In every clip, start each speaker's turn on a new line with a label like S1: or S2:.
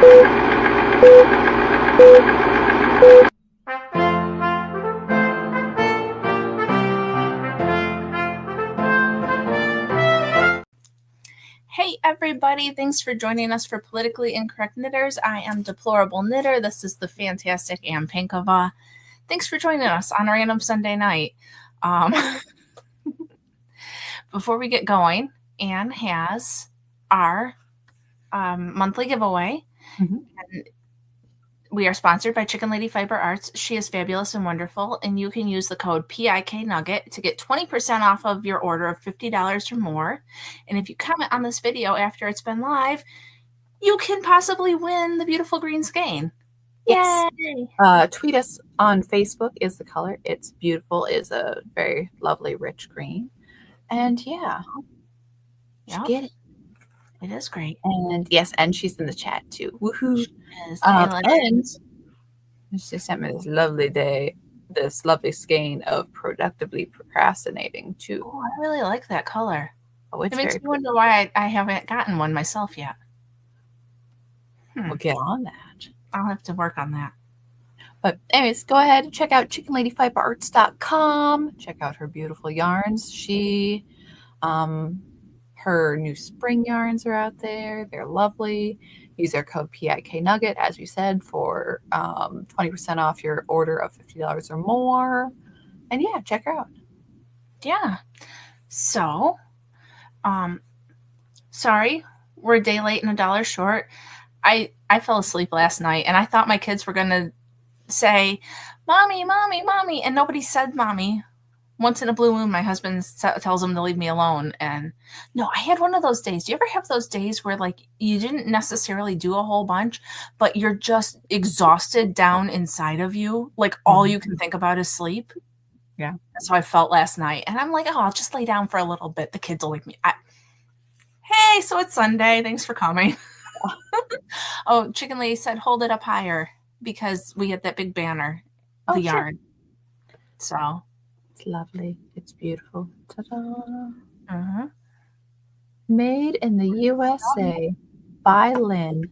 S1: Hey everybody, thanks for joining us for Politically Incorrect Knitters. I am Deplorable Knitter. This is the fantastic Ann Pankova. Thanks for joining us on a random Sunday night. Before we get going, Ann has our monthly giveaway.
S2: Mm-hmm.
S1: And we are sponsored by Chicken Lady Fiber Arts. She is fabulous and wonderful, and you can use the code PIKNugget to get 20% off of your order of $50 or more. And if you comment on this video after it's been live, you can possibly win the beautiful green skein.
S2: Yes.
S1: Yay!
S2: Tweet us on Facebook is the color. It's beautiful. It's a very lovely, rich green. And yeah, get it.
S1: It is great.
S2: And yes, and she's in the chat too. Woohoo!
S1: She is.
S2: And she sent me this lovely skein of productively procrastinating too.
S1: Oh, I really like that color.
S2: Oh, it's
S1: it makes me wonder why I haven't gotten one myself yet.
S2: We'll get on that.
S1: I'll have to work on that.
S2: But anyways, go ahead and check out chickenladyfiberarts.com. Check out her beautiful yarns. Her new spring yarns are out there. They're lovely. Use our code PIKNugget, as we said, for 20% off your order of $50 or more. And yeah, check her out.
S1: Yeah. So, sorry, we're a day late and $1 short. I fell asleep last night, and I thought my kids were going to say, Mommy, Mommy, Mommy, and nobody said Mommy. Once in a blue moon, my husband tells them to leave me alone. And no, I had one of those days. Do you ever have those days where like you didn't necessarily do a whole bunch, but you're just exhausted down inside of you? Like all you can think about is sleep.
S2: Yeah.
S1: That's how I felt last night. And I'm like, oh, I'll just lay down for a little bit. The kids will wake me. Hey, so it's Sunday. Thanks for coming. Oh, Chicken Lady said, hold it up higher because we had that big banner, the yarn. So.
S2: It's lovely. It's beautiful. Ta-da.
S1: Uh-huh.
S2: Made in the USA by Lynn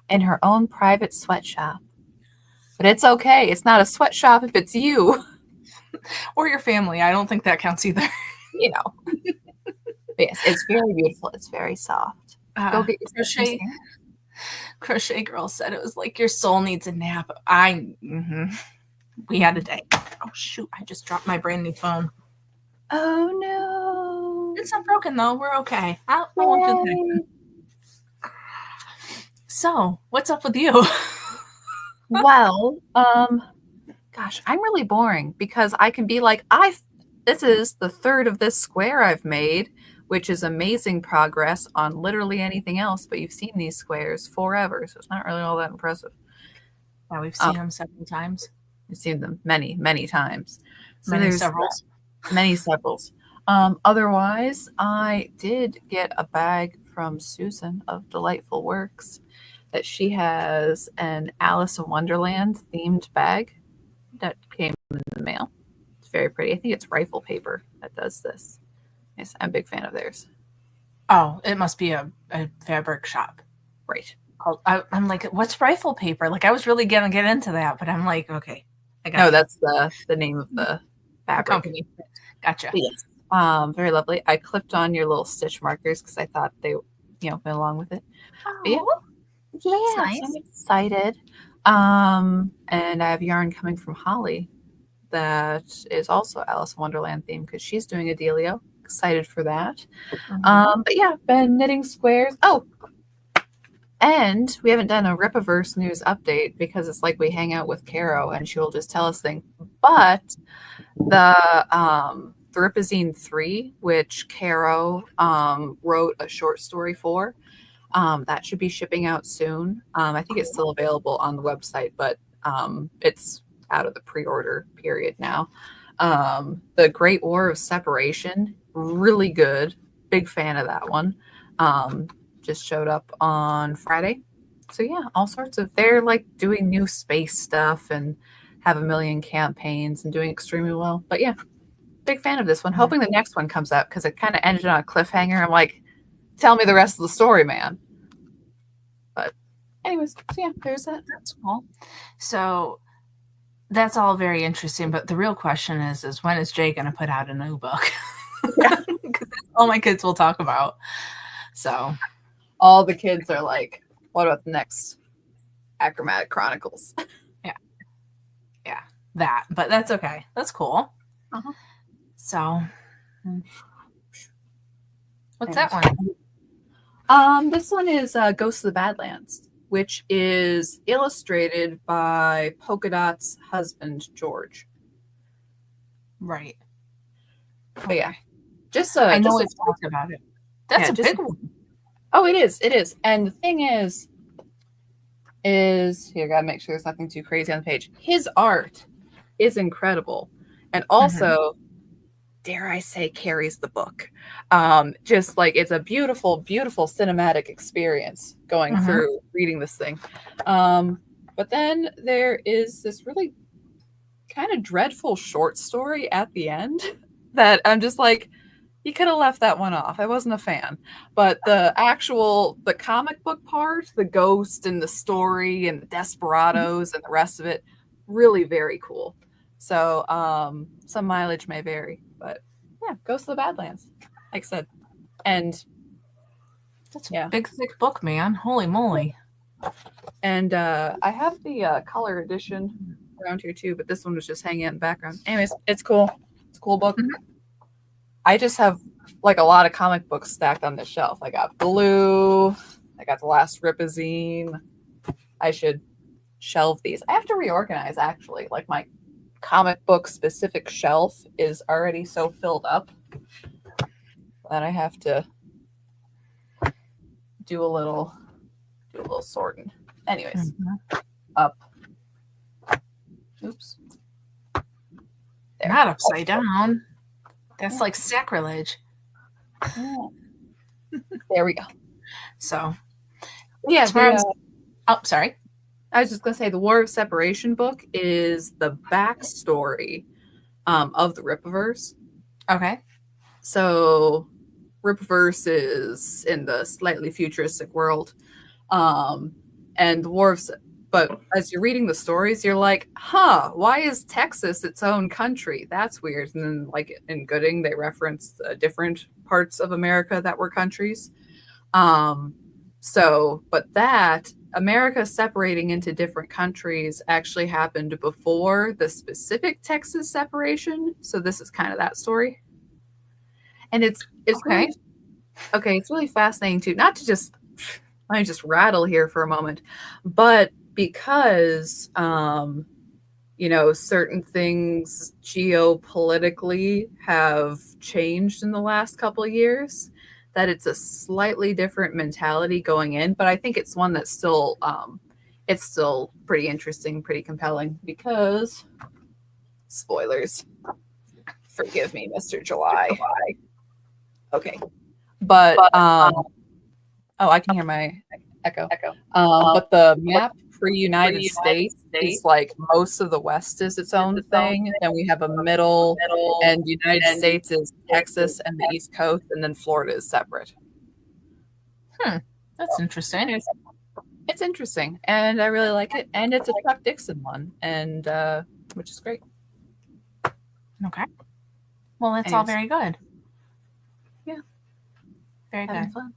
S2: in her own private sweatshop. But it's okay. It's not a sweatshop if it's you.
S1: Or your family. I don't think that counts either.
S2: You know. But yes, it's very beautiful. It's very soft. Go get your
S1: Crochet Girl said it was like your soul needs a nap. We had a day. Oh, shoot. I just dropped my brand new phone.
S2: Oh, no.
S1: It's not broken, though. We're okay. I won't do that. So, what's up with you?
S2: Well, gosh, I'm really boring because I can be like, this is the third of this square I've made, which is amazing progress on literally anything else, but you've seen these squares forever, so it's not really all that impressive.
S1: Yeah, we've seen them several times.
S2: We've seen them many, many times. So
S1: many
S2: severals. Otherwise, I did get a bag from Susan of Delightful Works that she has an Alice in Wonderland themed bag that came in the mail. It's very pretty. I think it's Rifle Paper that does this. Yes, I'm a big fan of theirs.
S1: Oh, it must be a fabric shop.
S2: Right.
S1: I'm like, what's Rifle Paper? Like, I was really going to get into that, but I'm like, okay.
S2: No, that's the name of the fabric
S1: company. Gotcha.
S2: But yes, very lovely. I clipped on your little stitch markers because I thought they, went along with it.
S1: Oh,
S2: yeah,
S1: nice.
S2: So I'm excited. And I have yarn coming from Holly that is also Alice in Wonderland themed because she's doing a dealio. Excited for that. But yeah, been knitting squares. Oh. And we haven't done a Ripaverse news update because it's like we hang out with Caro and she'll just tell us things. But the Ripazine 3, which Caro wrote a short story for, that should be shipping out soon. I think it's still available on the website, but it's out of the pre-order period now. The Great War of Separation, really good. Big fan of that one. Just showed up on Friday. So yeah, all sorts of, they're like doing new space stuff and have a million campaigns and doing extremely well. But yeah, big fan of this one. Hoping the next one comes out because it kind of ended on a cliffhanger. I'm like, tell me the rest of the story, man. But anyways, so yeah, there's that.
S1: That's cool. So that's all very interesting, but the real question is when is Jay going to put out a new book?
S2: Yeah.
S1: Because that's all my kids will talk about. So
S2: all the kids are like, what about the next Achromatic Chronicles?
S1: Yeah, that. But that's okay. That's cool.
S2: Uh-huh.
S1: So, what's
S2: Anyways.
S1: that
S2: one? This one is Ghosts of the Badlands, which is illustrated by Polka Dot's husband, George.
S1: Right.
S2: But yeah, just
S1: I know we've talked about it. That's a big one.
S2: Oh, it is. It is. And the thing is here, gotta make sure there's nothing too crazy on the page. His art is incredible. And also, dare I say, carries the book. Just like it's a beautiful, beautiful cinematic experience going through reading this thing. But then there is this really kind of dreadful short story at the end that I'm just like, you could have left that one off. I wasn't a fan. But the comic book part, the ghost and the story and the desperados and the rest of it, really very cool. So some mileage may vary, but yeah, Ghost of the Badlands, like I said. And
S1: that's a big, thick book, man. Holy moly.
S2: And I have the color edition around here too, but this one was just hanging out in the background. Anyways, it's cool. It's a cool book. I just have like a lot of comic books stacked on this shelf. I got Blue. I got the last Ripazine. I should shelve these. I have to reorganize actually. Like my comic book specific shelf is already so filled up that I have to do a little sorting. Anyways, up. Oops.
S1: There. Not upside down. That's like sacrilege.
S2: There we go.
S1: So,
S2: yeah.
S1: Sorry.
S2: I was just going to say the War of Separation book is the backstory of the Rippaverse.
S1: Okay.
S2: So Rippaverse is in the slightly futuristic world. And the War of... But as you're reading the stories, you're like, why is Texas its own country? That's weird. And then, like, in Gooding, they reference different parts of America that were countries. But that America separating into different countries actually happened before the specific Texas separation. So this is kind of that story. And it's
S1: okay.
S2: It's really fascinating too. Not to just, let me just rattle here for a moment, but because, certain things geopolitically have changed in the last couple of years, that it's a slightly different mentality going in. But I think it's one that's still, it's still pretty interesting, pretty compelling because, spoilers, forgive me, Mr. July. Okay. But, I can hear my echo. But the map for United States is like most of the West is its own thing. Then we have a middle, and United States is Texas and the East Coast, and then Florida is separate.
S1: That's interesting.
S2: It's interesting, and I really like it. And it's a Chuck Dixon one, and which is great.
S1: Okay. Well, that's all very good.
S2: Yeah.
S1: Very good. Fun.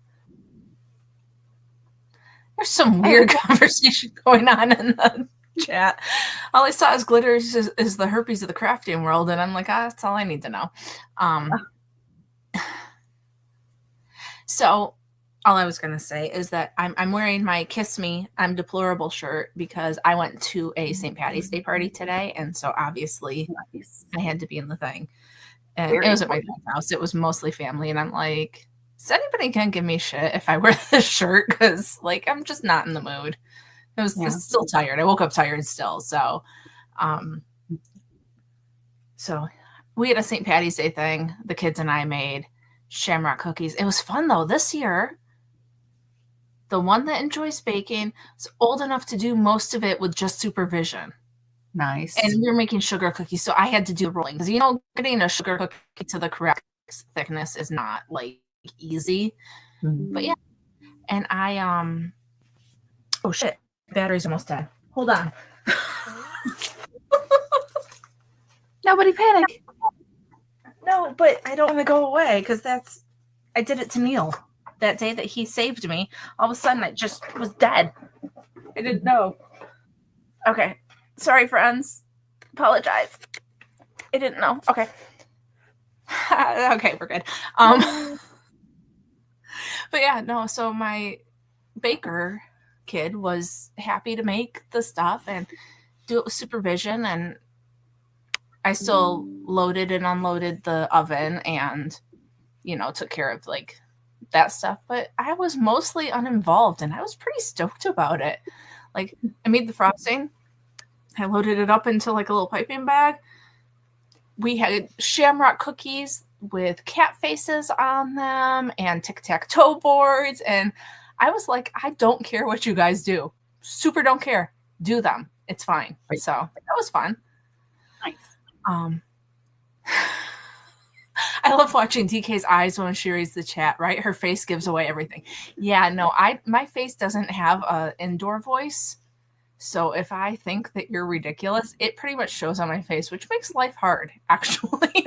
S1: There's some weird conversation going on in the chat. All I saw is glitters is the herpes of the crafting world, and I'm like, that's all I need to know. So all I was going to say is that I'm wearing my Kiss Me, I'm Deplorable shirt because I went to a St. Patty's Day party today, and so obviously I had to be in the thing. And it was at my house. It was mostly family, and I'm like, is anybody gonna give me shit if I wear this shirt? Because like I'm just not in the mood. It's still tired. I woke up tired still. So we had a St. Patty's Day thing. The kids and I made shamrock cookies. It was fun though. This year, the one that enjoys baking is old enough to do most of it with just supervision.
S2: Nice.
S1: And we were making sugar cookies, so I had to do the rolling because getting a sugar cookie to the correct thickness is not like easy. But yeah, and I Oh shit, battery's almost dead. Hold on.
S2: Nobody panic.
S1: No, but I don't want to go away because I did it to Neil that day that he saved me. All of a sudden, I just was dead. I didn't know. Okay, sorry, friends. Apologize. I didn't know. Okay. Okay, we're good. But yeah, no. So my baker kid was happy to make the stuff and do it with supervision, and I still loaded and unloaded the oven and, took care of like that stuff. But I was mostly uninvolved and I was pretty stoked about it. Like, I made the frosting, I loaded it up into like a little piping bag. We had shamrock cookies with cat faces on them and tic-tac-toe boards. And I was like, I don't care what you guys do. Super don't care. Do them. It's fine. Right. So that was fun.
S2: Nice.
S1: I love watching DK's eyes when she reads the chat, right? Her face gives away everything. Yeah, no, my face doesn't have an indoor voice. So if I think that you're ridiculous, it pretty much shows on my face, which makes life hard, actually.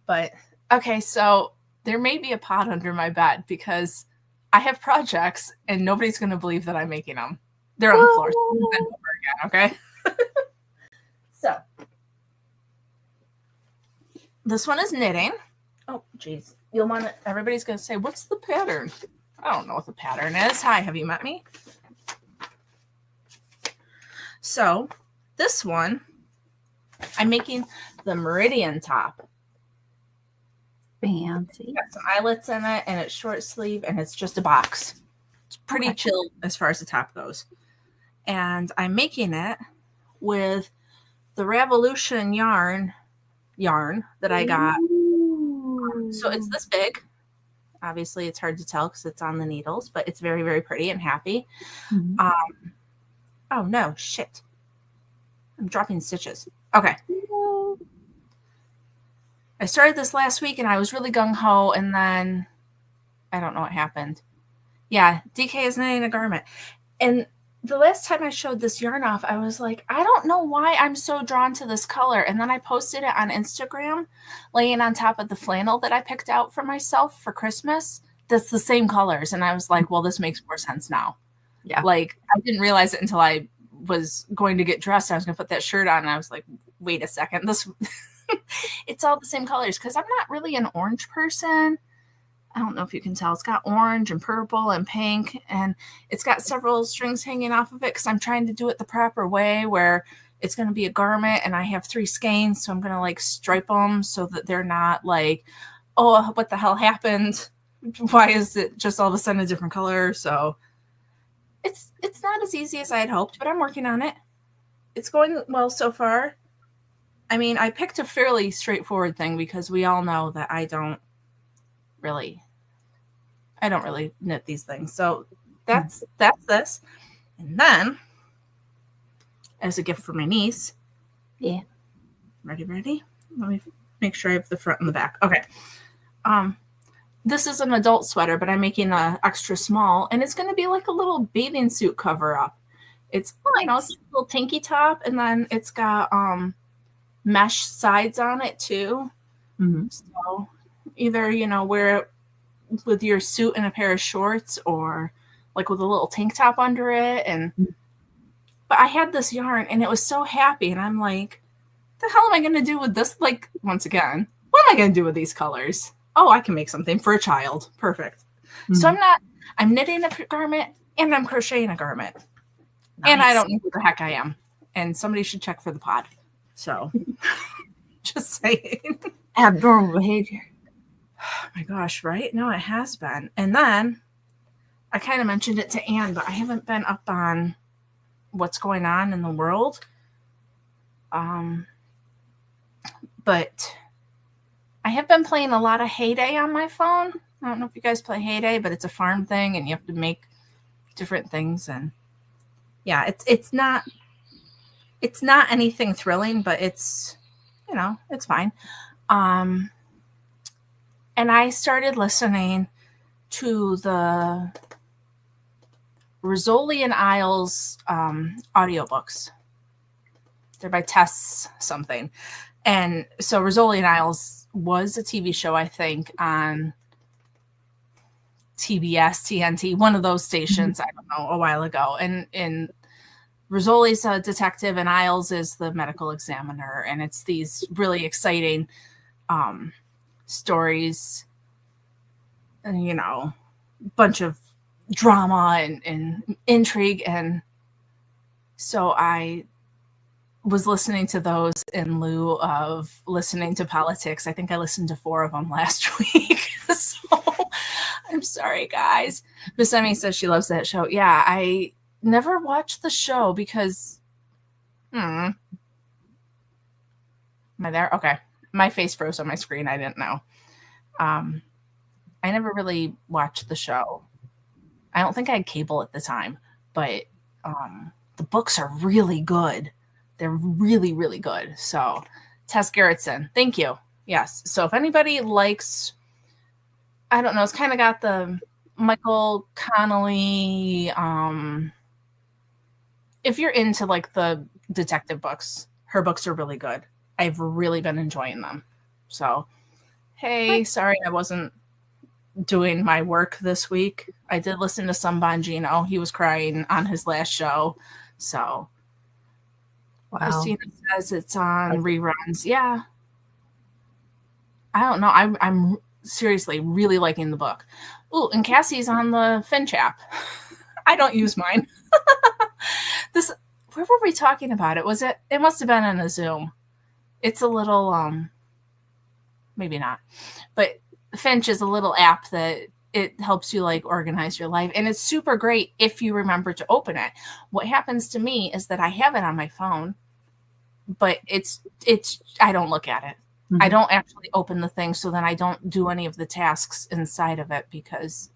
S1: But okay, so there may be a pot under my bed because I have projects and nobody's going to believe that I'm making them. They're on the floor. So again, okay? So this one is knitting. Oh, geez. Everybody's going to say, what's the pattern? I don't know what the pattern is. Hi, have you met me? So this one, I'm making the meridian top.
S2: Fancy.
S1: Got some eyelets in it, and it's short sleeve, and it's just a box. It's pretty chill as far as the top goes. And I'm making it with the Revolution yarn that I got. So it's this big. Obviously, it's hard to tell because it's on the needles, but it's very, very pretty and happy. Mm-hmm. Oh, no. Shit. I'm dropping stitches. Okay. I started this last week, and I was really gung-ho, and then I don't know what happened. Yeah, DK is knitting a garment. And the last time I showed this yarn off, I was like, I don't know why I'm so drawn to this color. And then I posted it on Instagram, laying on top of the flannel that I picked out for myself for Christmas. That's the same colors. And I was like, well, this makes more sense now. Yeah. Like, I didn't realize it until I was going to get dressed. I was going to put that shirt on. And I was like, wait a second. It's all the same colors because I'm not really an orange person. I don't know if you can tell. It's got orange and purple and pink, and it's got several strings hanging off of it because I'm trying to do it the proper way where it's going to be a garment, and I have 3 skeins, so I'm going to like stripe them so that they're not like, oh, what the hell happened? Why is it just all of a sudden a different color? So it's not as easy as I had hoped, but I'm working on it. It's going well so far. I mean, I picked a fairly straightforward thing because we all know that I don't really knit these things. So that's this. And then, as a gift for my niece.
S2: Yeah.
S1: Ready? Let me make sure I have the front and the back. Okay. This is an adult sweater, but I'm making an extra small, and it's going to be like a little bathing suit cover up. It's, it's a little tanky top, and then it's got mesh sides on it too. Mm-hmm. So either, wear it with your suit and a pair of shorts or like with a little tank top under it. But I had this yarn and it was so happy. And I'm like, the hell am I going to do with this? Like, once again, what am I going to do with these colors? Oh, I can make something for a child. Perfect. Mm-hmm. So I'm knitting a garment and I'm crocheting a garment. Nice. And I don't know who the heck I am. And somebody should check for the pod. So just saying.
S2: Abnormal behavior.
S1: Oh my gosh, right? No, it has been. And then I kind of mentioned it to Anne, but I haven't been up on what's going on in the world. But I have been playing a lot of Heyday on my phone. I don't know if you guys play Heyday, but it's a farm thing and you have to make different things. And yeah, it's not anything thrilling, but it's, it's fine. And I started listening to the Rizzoli and Isles audiobooks. They're by Tess something. And so Rizzoli and Isles was a TV show, I think, on TBS, TNT, one of those stations, I don't know, a while ago. And Rizzoli's a detective and Isles is the medical examiner. And it's these really exciting stories, and, you know, bunch of drama and intrigue. And so I was listening to those in lieu of listening to politics. I think I listened to 4 of them last week. So I'm sorry, guys. Miss Emmy says she loves that show. Yeah, I never watched the show because am I there? Okay. My face froze on my screen. I didn't know. I never really watched the show. I don't think I had cable at the time, but the books are really good. They're really, really good. So, Tess Gerritsen, thank you. Yes. So, if anybody likes, I don't know, it's kind of got the Michael Connelly. If you're into like the detective books, her books are really good. I've really been enjoying them. So, hey, sorry I wasn't doing my work this week. I did listen to some Bongino. He was crying on his last show. So,
S2: Wow.
S1: Christina says it's on reruns. Yeah. I don't know. I'm seriously really liking the book. Ooh, and Cassie's on the Finch app. I don't use mine. Where were we talking about it? It must have been in a Zoom. It's a little, maybe not, but Finch is a little app that it helps you like organize your life. And it's super great if you remember to open it. What happens to me is that I have it on my phone, but I don't look at it. Mm-hmm. I don't actually open the thing. So then I don't do any of the tasks inside of it because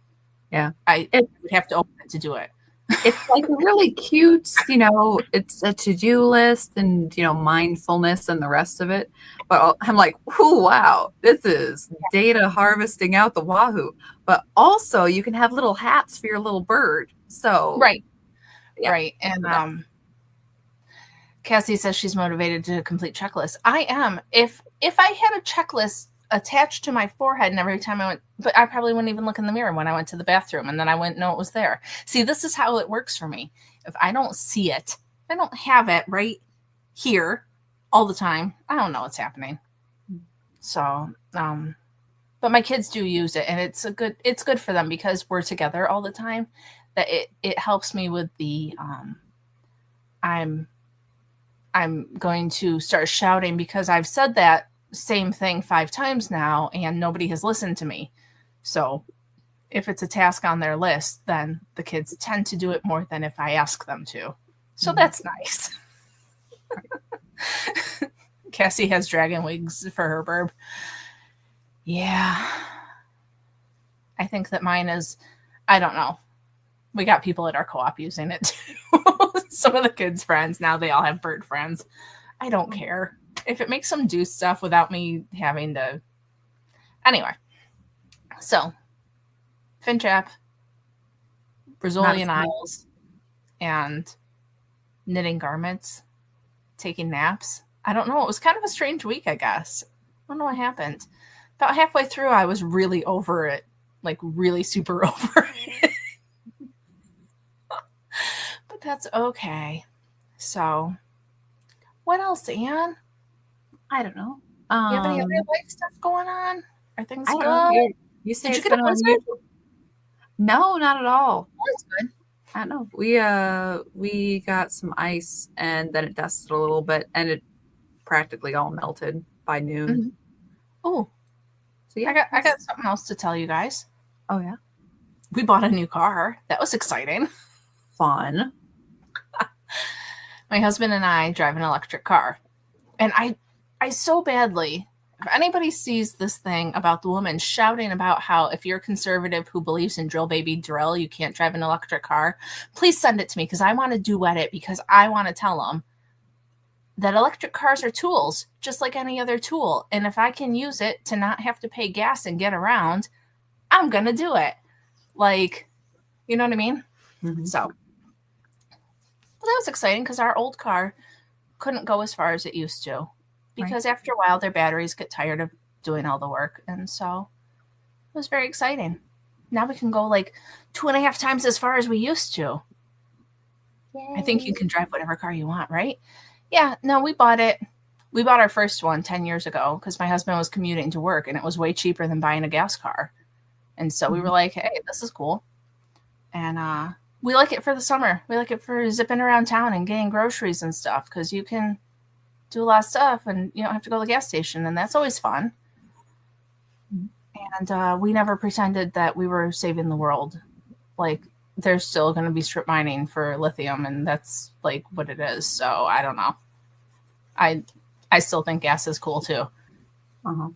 S1: I would have to open it to do it.
S2: It's like a really cute, it's a to-do list and, mindfulness and the rest of it. But I'm like, ooh, wow, this is data harvesting out the wahoo. But also you can have little hats for your little bird. So
S1: right. And Cassie says she's motivated to complete checklists. I am. If I had a checklist attached to my forehead and every time I went, but I probably wouldn't even look in the mirror when I went to the bathroom, and then I wouldn't know it was there. See, this is how it works for me. If I don't see it, if I don't have it right here all the time, I don't know what's happening. So, but my kids do use it, and it's good for them because we're together all the time, that it helps me with the, I'm going to start shouting because I've said that same thing 5 times now and nobody has listened to me. So if it's a task on their list, then the kids tend to do it more than if I ask them to. So that's nice. Cassie has dragon wings for her burb. Yeah. I think that mine is, I don't know. We got people at our co-op using it too. Some of the kids' friends, now they all have bird friends. I don't care. If it makes them do stuff without me having to. Anyway. So, Finch app, Brazilian Isles, and knitting garments, taking naps. I don't know. It was kind of a strange week, I guess. I don't know what happened. About halfway through, I was really over it. Like, really super over it. But that's okay. So, what else, Anne?
S2: I don't know.
S1: You have any other life stuff going on? Are things good?
S2: You say it's been unusual. No, not at all.
S1: Oh, that's good.
S2: I don't know. We got some ice and then it dusted a little bit and it practically all melted by noon.
S1: Mm-hmm. Oh, so yeah, I got something else to tell you guys.
S2: Oh yeah,
S1: we bought a new car. That was exciting.
S2: Fun.
S1: My husband and I drive an electric car, and I so badly. If anybody sees this thing about the woman shouting about how if you're a conservative who believes in drill baby drill, you can't drive an electric car, please send it to me because I want to duet it because I want to tell them that electric cars are tools just like any other tool. And if I can use it to not have to pay gas and get around, I'm going to do it. Like, you know what I mean?
S2: Mm-hmm.
S1: So, but that was exciting because our old car couldn't go as far as it used to
S2: Right.
S1: because after a while their batteries get tired of doing all the work. And so it was very exciting. Now we can go like 2.5 times as far as we used to.
S2: Yay.
S1: I think you can drive whatever car you want, right? Yeah, no, we bought it. We bought our first one 10 years ago because my husband was commuting to work and it was way cheaper than buying a gas car. And so we were like, hey, this is cool. And we like it for the summer. We like it for zipping around town and getting groceries and stuff because you can do a lot of stuff and you don't have to go to the gas station. And that's always fun. And we never pretended that we were saving the world. Like, there's still going to be strip mining for lithium, and that's like what it is. So I don't know. I still think gas is cool too.
S2: Uh-huh.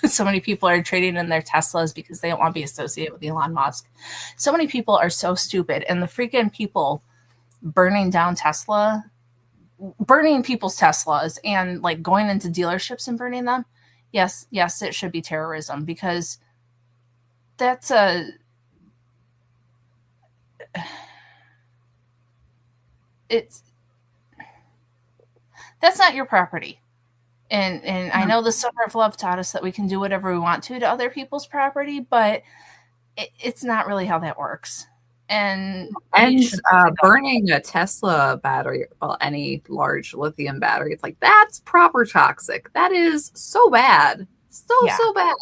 S1: So many people are trading in their Teslas because they don't want to be associated with Elon Musk. So many people are so stupid, and the freaking people burning down burning people's Teslas and like going into dealerships and burning them. Yes, it should be terrorism because that's that's not your property. And I know the Summer of Love taught us that we can do whatever we want to other people's property, but it's not really how that works. And
S2: burning a Tesla battery, well, any large lithium battery, it's like, that's proper toxic. That is so bad. So bad.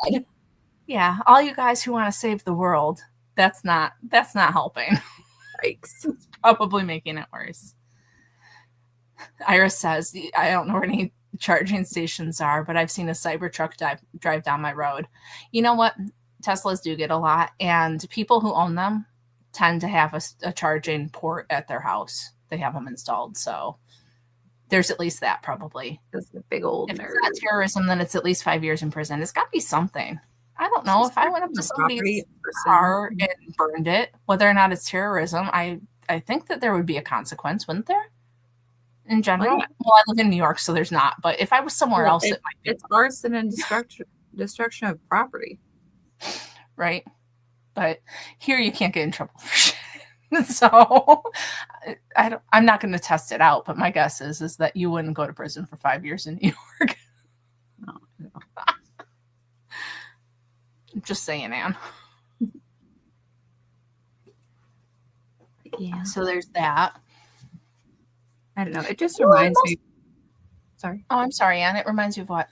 S1: Yeah, all you guys who want to save the world, that's not helping.
S2: Yikes.
S1: It's probably making it worse. Iris says, I don't know where any charging stations are, but I've seen a Cybertruck drive down my road. You know what? Teslas do get a lot, and people who own them tend to have a charging port at their house. They have them installed, so there's at least that probably.
S2: That's a big old
S1: if
S2: nerd.
S1: it's not terrorism, then it's at least 5 years in prison. It's got to be something. I don't know. If I went up to somebody's car and burned it, whether or not it's terrorism, I think that there would be a consequence, wouldn't there? In general, well, I live in New York, so there's not. But if I was somewhere else, it might be.
S2: It's arson and destruction of property,
S1: right? But here you can't get in trouble for shit. So I'm not going to test it out, but my guess is that you wouldn't go to prison for 5 years in New York.
S2: No.
S1: I'm just saying, Anne.
S2: Yeah.
S1: So there's that.
S2: I don't know. It just reminds me. Sorry.
S1: Oh, I'm sorry, Anne. It reminds you of what?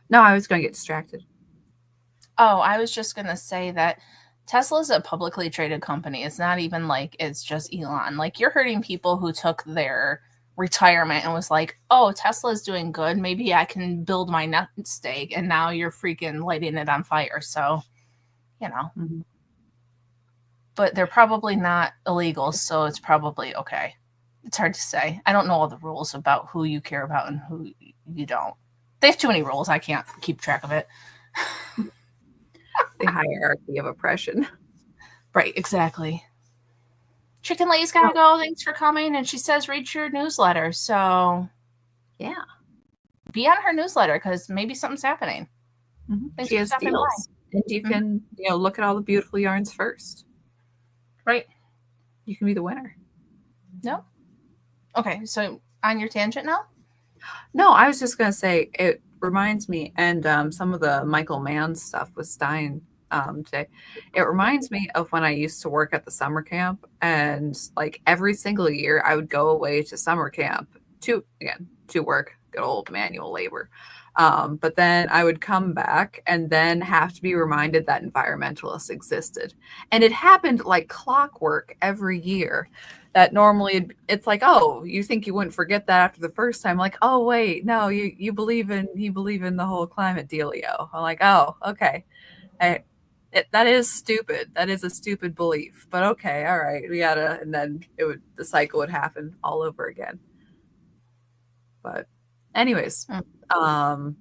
S2: No, I was going to get distracted.
S1: Oh, I was just going to say that Tesla's a publicly traded company. It's not even like it's just Elon. Like, you're hurting people who took their retirement and was like, oh, Tesla's doing good. Maybe I can build my nest egg. And now you're freaking lighting it on fire. So, you know.
S2: Mm-hmm.
S1: But they're probably not illegal, so it's probably okay. It's hard to say. I don't know all the rules about who you care about and who you don't. They have too many rules. I can't keep track of it.
S2: The hierarchy of oppression.
S1: Right, exactly. Chicken Lady's got to go. Thanks for coming. And she says, read your newsletter. So,
S2: yeah.
S1: Be on her newsletter because maybe something's happening.
S2: Mm-hmm. She has deals. And you can, look at all the beautiful yarns first.
S1: Right.
S2: You can be the winner.
S1: No. Okay, so on your tangent now?
S2: No, I was just going to say, it reminds me, and some of the Michael Mann stuff with Stein today, it reminds me of when I used to work at the summer camp, and like every single year I would go away to summer camp to work, good old manual labor. But then I would come back and then have to be reminded that environmentalists existed. And it happened like clockwork every year. That normally it's like, oh, you think you wouldn't forget that after the first time? Like, oh wait, no, you believe in the whole climate dealio. I'm like, oh, okay. That is stupid. That is a stupid belief. But okay, all right, we gotta, and then the cycle would happen all over again. But anyways, I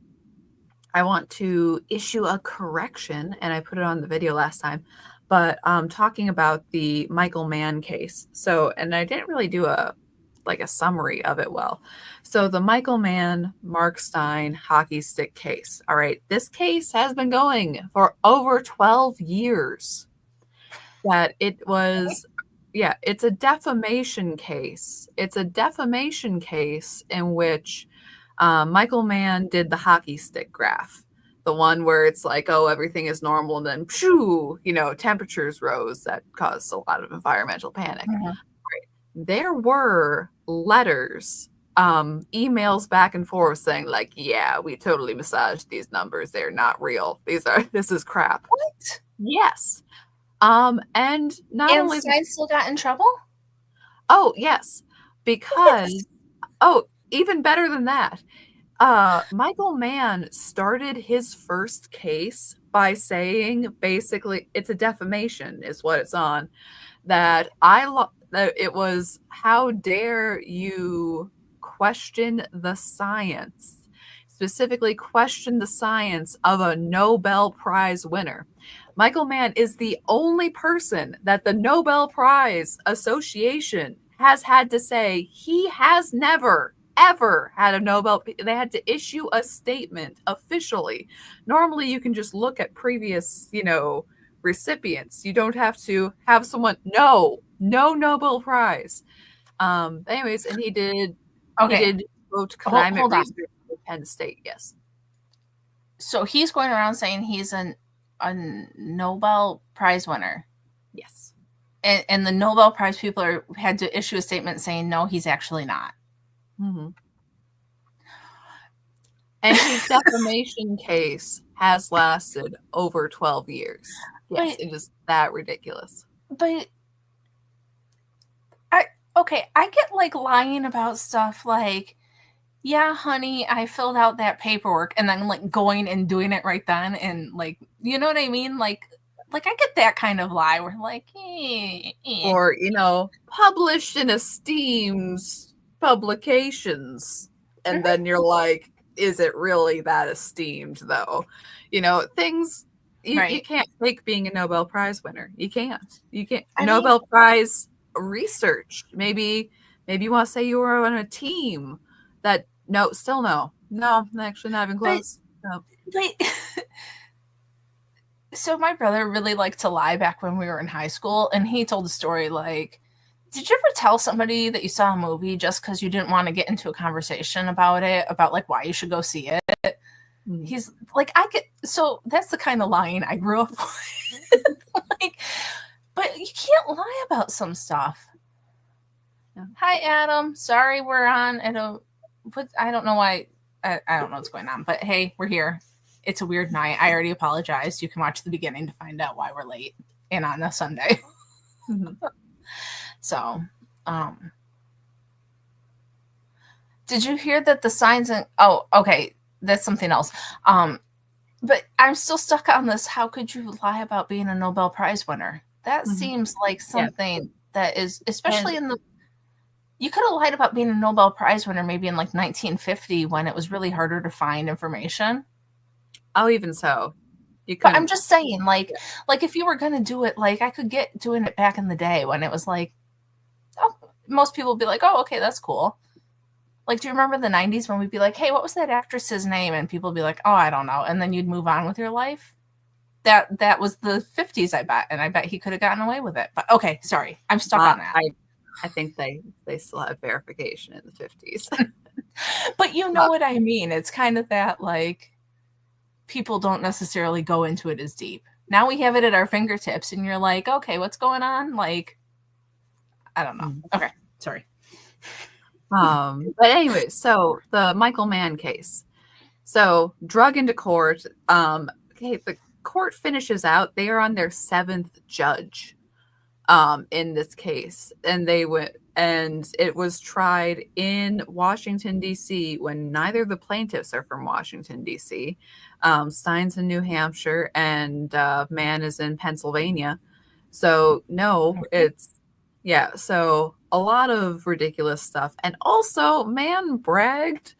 S2: want to issue a correction, and I put it on the video last time, but talking about the Michael Mann case. So, and I didn't really do a like a summary of it well. So the Michael Mann Mark Stein hockey stick case. All right, this case has been going for over 12 years. That it was, yeah, it's a defamation case. It's a defamation case in which Michael Mann did the hockey stick graph, the one where it's like, oh, everything is normal, and then, phew, temperatures rose that caused a lot of environmental panic.
S1: Mhm.
S2: There were letters, emails back and forth saying, like, yeah, we totally massaged these numbers. They're not real. This is crap.
S1: What?
S2: Yes. And not
S1: And
S2: only,
S1: Stein still got in trouble?
S2: oh, yes, because, oh, even better than that. Michael Mann started his first case by saying basically it's a defamation is what it's on, that that it was, how dare you question the science, specifically question the science of a Nobel Prize winner. Michael Mann is the only person that the Nobel Prize Association has had to say he has never ever had a Nobel. They had to issue a statement officially. Normally, you can just look at previous, recipients. You don't have to have someone. No Nobel Prize. Anyways, and he did. He
S1: Okay.
S2: did quote climate
S1: Hold on.
S2: research at Penn State. Yes.
S1: So he's going around saying he's a Nobel Prize winner.
S2: Yes.
S1: And the Nobel Prize people had to issue a statement saying, no, he's actually not.
S2: Mm-hmm. And his defamation case has lasted over 12 years. Yes, it is that ridiculous.
S1: But I get like lying about stuff like, yeah, honey, I filled out that paperwork, and then like going and doing it right then, and like, you know what I mean? Like I get that kind of lie where like,
S2: or published in esteemed publications, and then you're like, is it really that esteemed though? Things you can't fake being a Nobel Prize winner. You can't. Nobel Prize research. Maybe you want to say you were on a team that still no, actually not even close. No.
S1: So my brother really liked to lie back when we were in high school, and he told a story like, did you ever tell somebody that you saw a movie just because you didn't want to get into a conversation about it, about like why you should go see it? Mm-hmm. He's like, so that's the kind of lying I grew up with. Like, but you can't lie about some stuff. Yeah. Hi, Adam. Sorry, we're on at I don't know why. I don't know what's going on, but hey, we're here. It's a weird night. I already apologized. You can watch the beginning to find out why we're late and on a Sunday. Mm-hmm. So, did you hear that the signs oh, okay, that's something else. But I'm still stuck on this. How could you lie about being a Nobel Prize winner? That seems like something that is, especially you could have lied about being a Nobel Prize winner maybe in like 1950 when it was really harder to find information.
S2: Oh, even so.
S1: But I'm just saying, like if you were going to do it, like I could get doing it back in the day when it was like, oh, most people would be like, oh, okay, that's cool. Like, do you remember the 90s when we'd be like, hey, what was that actress's name? And people would be like, oh, I don't know. And then you'd move on with your life. That was the 50s, I bet. And I bet he could have gotten away with it. But okay, sorry. I'm stuck on that.
S2: I think they still have verification in the 50s.
S1: But you know what I mean. It's kind of that, like, people don't necessarily go into it as deep. Now we have it at our fingertips, and you're like, okay, what's going on? Like, I don't know. Okay, sorry.
S2: But anyway, so the Michael Mann case. So drug into court. The court finishes out. They are on their 7th judge in this case. And it was tried in Washington, D.C. when neither of the plaintiffs are from Washington, D.C. Stein's in New Hampshire and Mann is in Pennsylvania. So no, so a lot of ridiculous stuff. And also Mann bragged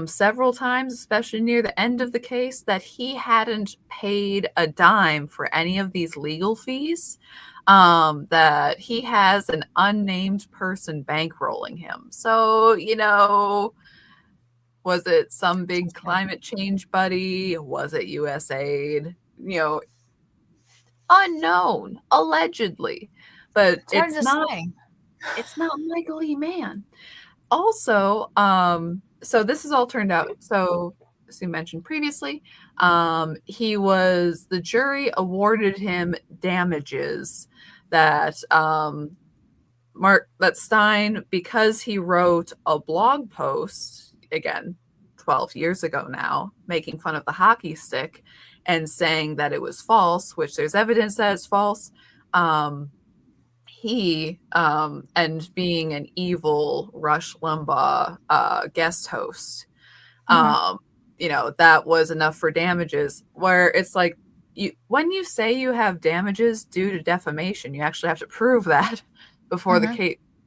S2: several times, especially near the end of the case, that he hadn't paid a dime for any of these legal fees, that he has an unnamed person bankrolling him. So, was it some big climate change buddy? Was it USAID? Unknown, allegedly. But
S1: It's hard to say.
S2: it's not Michael E. Mann. Also, so this has all turned out. So, as you mentioned previously, the jury awarded him damages that that Stein, because he wrote a blog post, again, 12 years ago now, making fun of the hockey stick and saying that it was false, which there's evidence that it's false. He and being an evil Rush Limbaugh guest host,
S1: Mm-hmm.
S2: that was enough for damages. Where it's like, when you say you have damages due to defamation, you actually have to prove that before the
S1: Mm-hmm.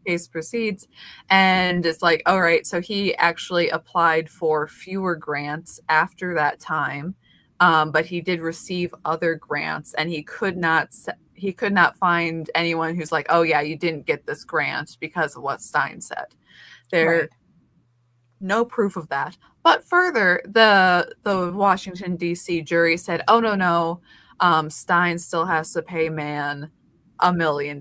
S2: case proceeds. And it's like, all right, so he actually applied for fewer grants after that time, but he did receive other grants, and he could not find anyone who's like, oh yeah, you didn't get this grant because of what Stein said. There
S1: Right.
S2: no proof of that. But further, the Washington D.C. jury said, "Oh no, Stein still has to pay Mann $1 million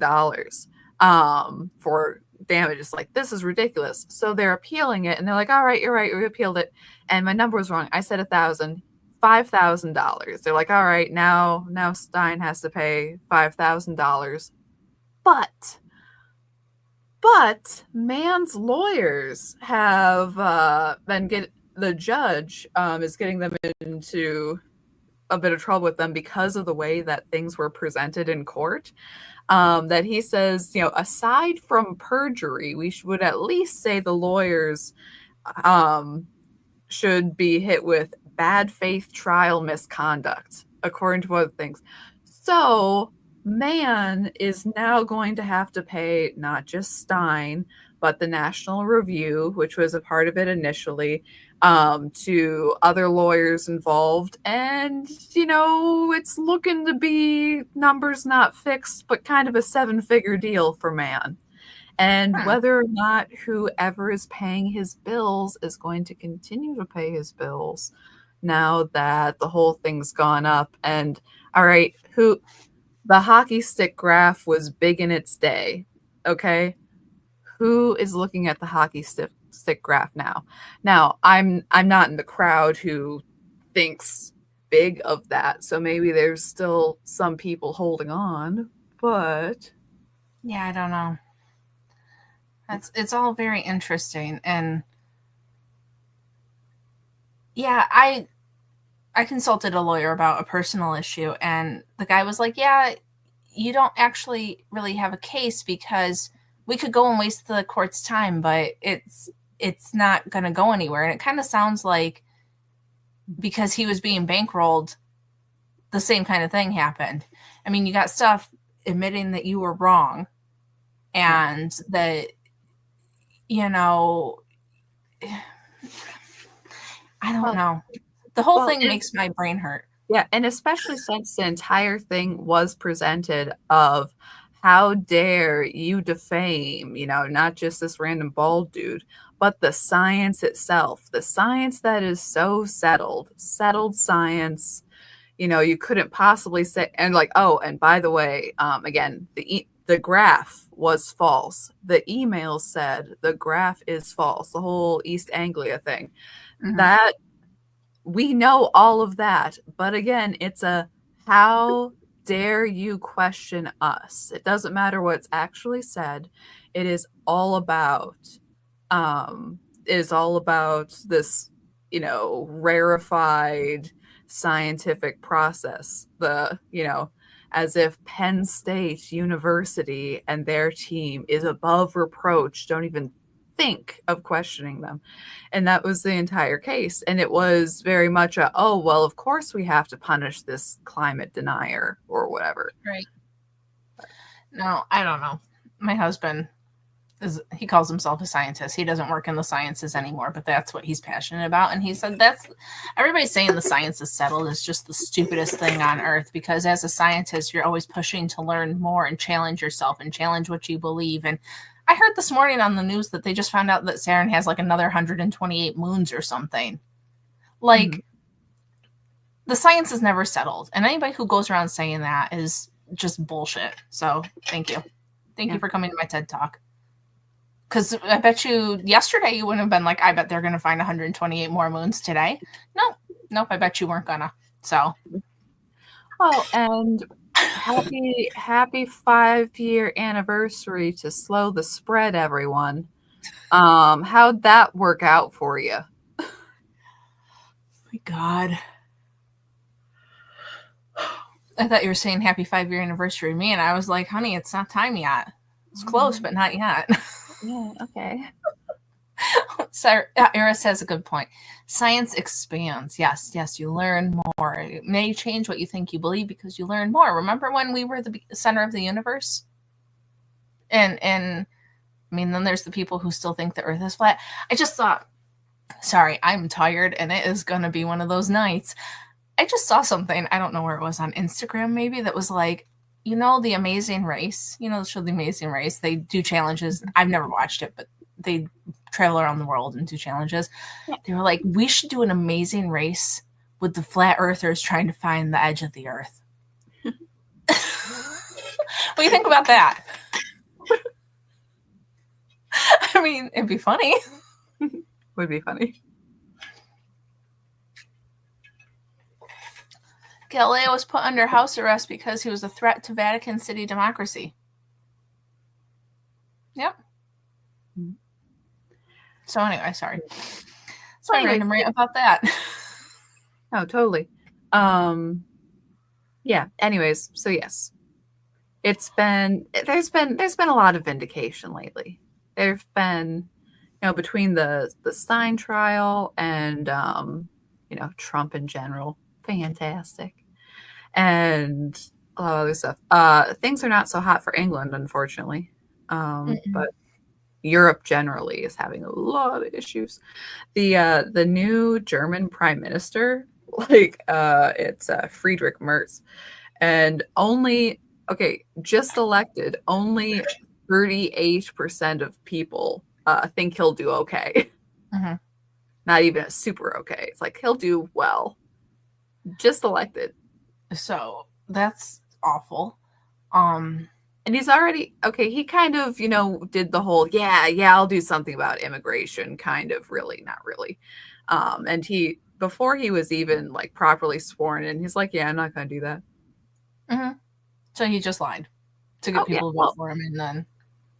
S2: for damages. Like, this is ridiculous." So they're appealing it, and they're like, "All right, you're right, we appealed it, and my number was wrong. I said $5,000. They're like, "All right, now Stein has to pay $5,000." But Mann's lawyers have the judge is getting them into a bit of trouble with them because of the way that things were presented in court. That he says, aside from perjury, we would at least say the lawyers um, should be hit with bad faith trial misconduct, according to other things. So Mann is now going to have to pay not just Stein, but the National Review, which was a part of it initially, to other lawyers involved. And, it's looking to be numbers not fixed, but kind of a 7-figure deal for Mann. And
S1: Hmm.
S2: whether or not whoever is paying his bills is going to continue to pay his bills now that the whole thing's gone up. And all right, the hockey stick graph was big in its day. Okay. Who is looking at the hockey stick graph now? Now, I'm not in the crowd who thinks big of that. So maybe there's still some people holding on, but
S1: Yeah, I don't know. It's all very interesting, and yeah, I consulted a lawyer about a personal issue, and the guy was like, "Yeah, you don't actually really have a case because we could go and waste the court's time, but it's not going to go anywhere." And it kind of sounds like because he was being bankrolled, the same kind of thing happened. I mean, you got stuff admitting that you were wrong
S2: yeah.
S1: and that you know, I don't
S2: Well,
S1: know. The whole
S2: well,
S1: thing makes my brain hurt.
S2: yeah, and especially since the entire thing was presented of how dare you defame, not just this random bald dude, but the science itself, the science that is so settled science. You couldn't possibly say, and like, oh, and by the way, again, the graph was false. The email said the graph is false. The whole East Anglia thing.
S1: Mhm.
S2: That we know all of that, but again, it's a how dare you question us. It doesn't matter what's actually said. It is all about this, rarefied scientific process. As if Penn State University and their team is above reproach. Don't even think of questioning them. And that was the entire case. And it was very much oh, well, of course we have to punish this climate denier or whatever.
S1: Right. No, I don't know. My husband, he calls himself a scientist. He doesn't work in the sciences anymore, but that's what he's passionate about. And he said that's everybody's saying the science is settled is just the stupidest thing on earth, because as a scientist, you're always pushing to learn more and challenge yourself and challenge what you believe. And I heard this morning on the news that they just found out that Saturn has like another 128 moons or something. Like, the science is never settled. And anybody who goes around saying that is just bullshit. So thank you. Thank you for coming to my TED Talk. Because I bet you yesterday you wouldn't have been like, I bet they're going to find 128 more moons today. Nope. I bet you weren't gonna. So.
S2: Well, and happy 5-year anniversary to Slow the Spread, everyone. How'd that work out for you?
S1: Oh my God. I thought you were saying happy 5-year anniversary to me, and I was like, honey, it's not time yet. It's close, but not yet.
S2: Yeah, okay.
S1: So Eris has a good point. Science expands. Yes, you learn more. It may change what you think you believe because you learn more. Remember when we were the center of the universe? And I mean, then there's the people who still think the Earth is flat. I just thought, sorry, I'm tired, and it is going to be one of those nights. I just saw something, I don't know where it was, on Instagram maybe, that was like, you know, The Amazing Race, you know, the show The Amazing Race, they do challenges. I've never watched it, but they travel around the world and do challenges. Yeah. They were like, we should do an amazing race with the flat earthers trying to find the edge of the earth. What do you think about that? I mean, it'd be funny.
S2: Would be funny.
S1: Galileo was put under house arrest because he was a threat to Vatican City democracy. Yep. So anyway, sorry. It's my random rant about that.
S2: Oh, totally. Yeah. Anyways, so yes, there's been a lot of vindication lately. There've been, between the Stein trial and Trump in general, fantastic, and a lot of other stuff. Things are not so hot for England, unfortunately, but Europe generally is having a lot of issues. The new German prime minister, it's Friedrich Merz, and just elected, only 38% of people think he'll do okay. Mm-hmm. Not even a super okay. It's like he'll do well. Just elected.
S1: So that's awful.
S2: And he's already, he kind of, did the whole, I'll do something about immigration, kind of, really, not really. And before he was even like properly sworn in, he's like, I'm not going to do that.
S1: Mm-hmm. So he just lied to get people to vote for him, and then.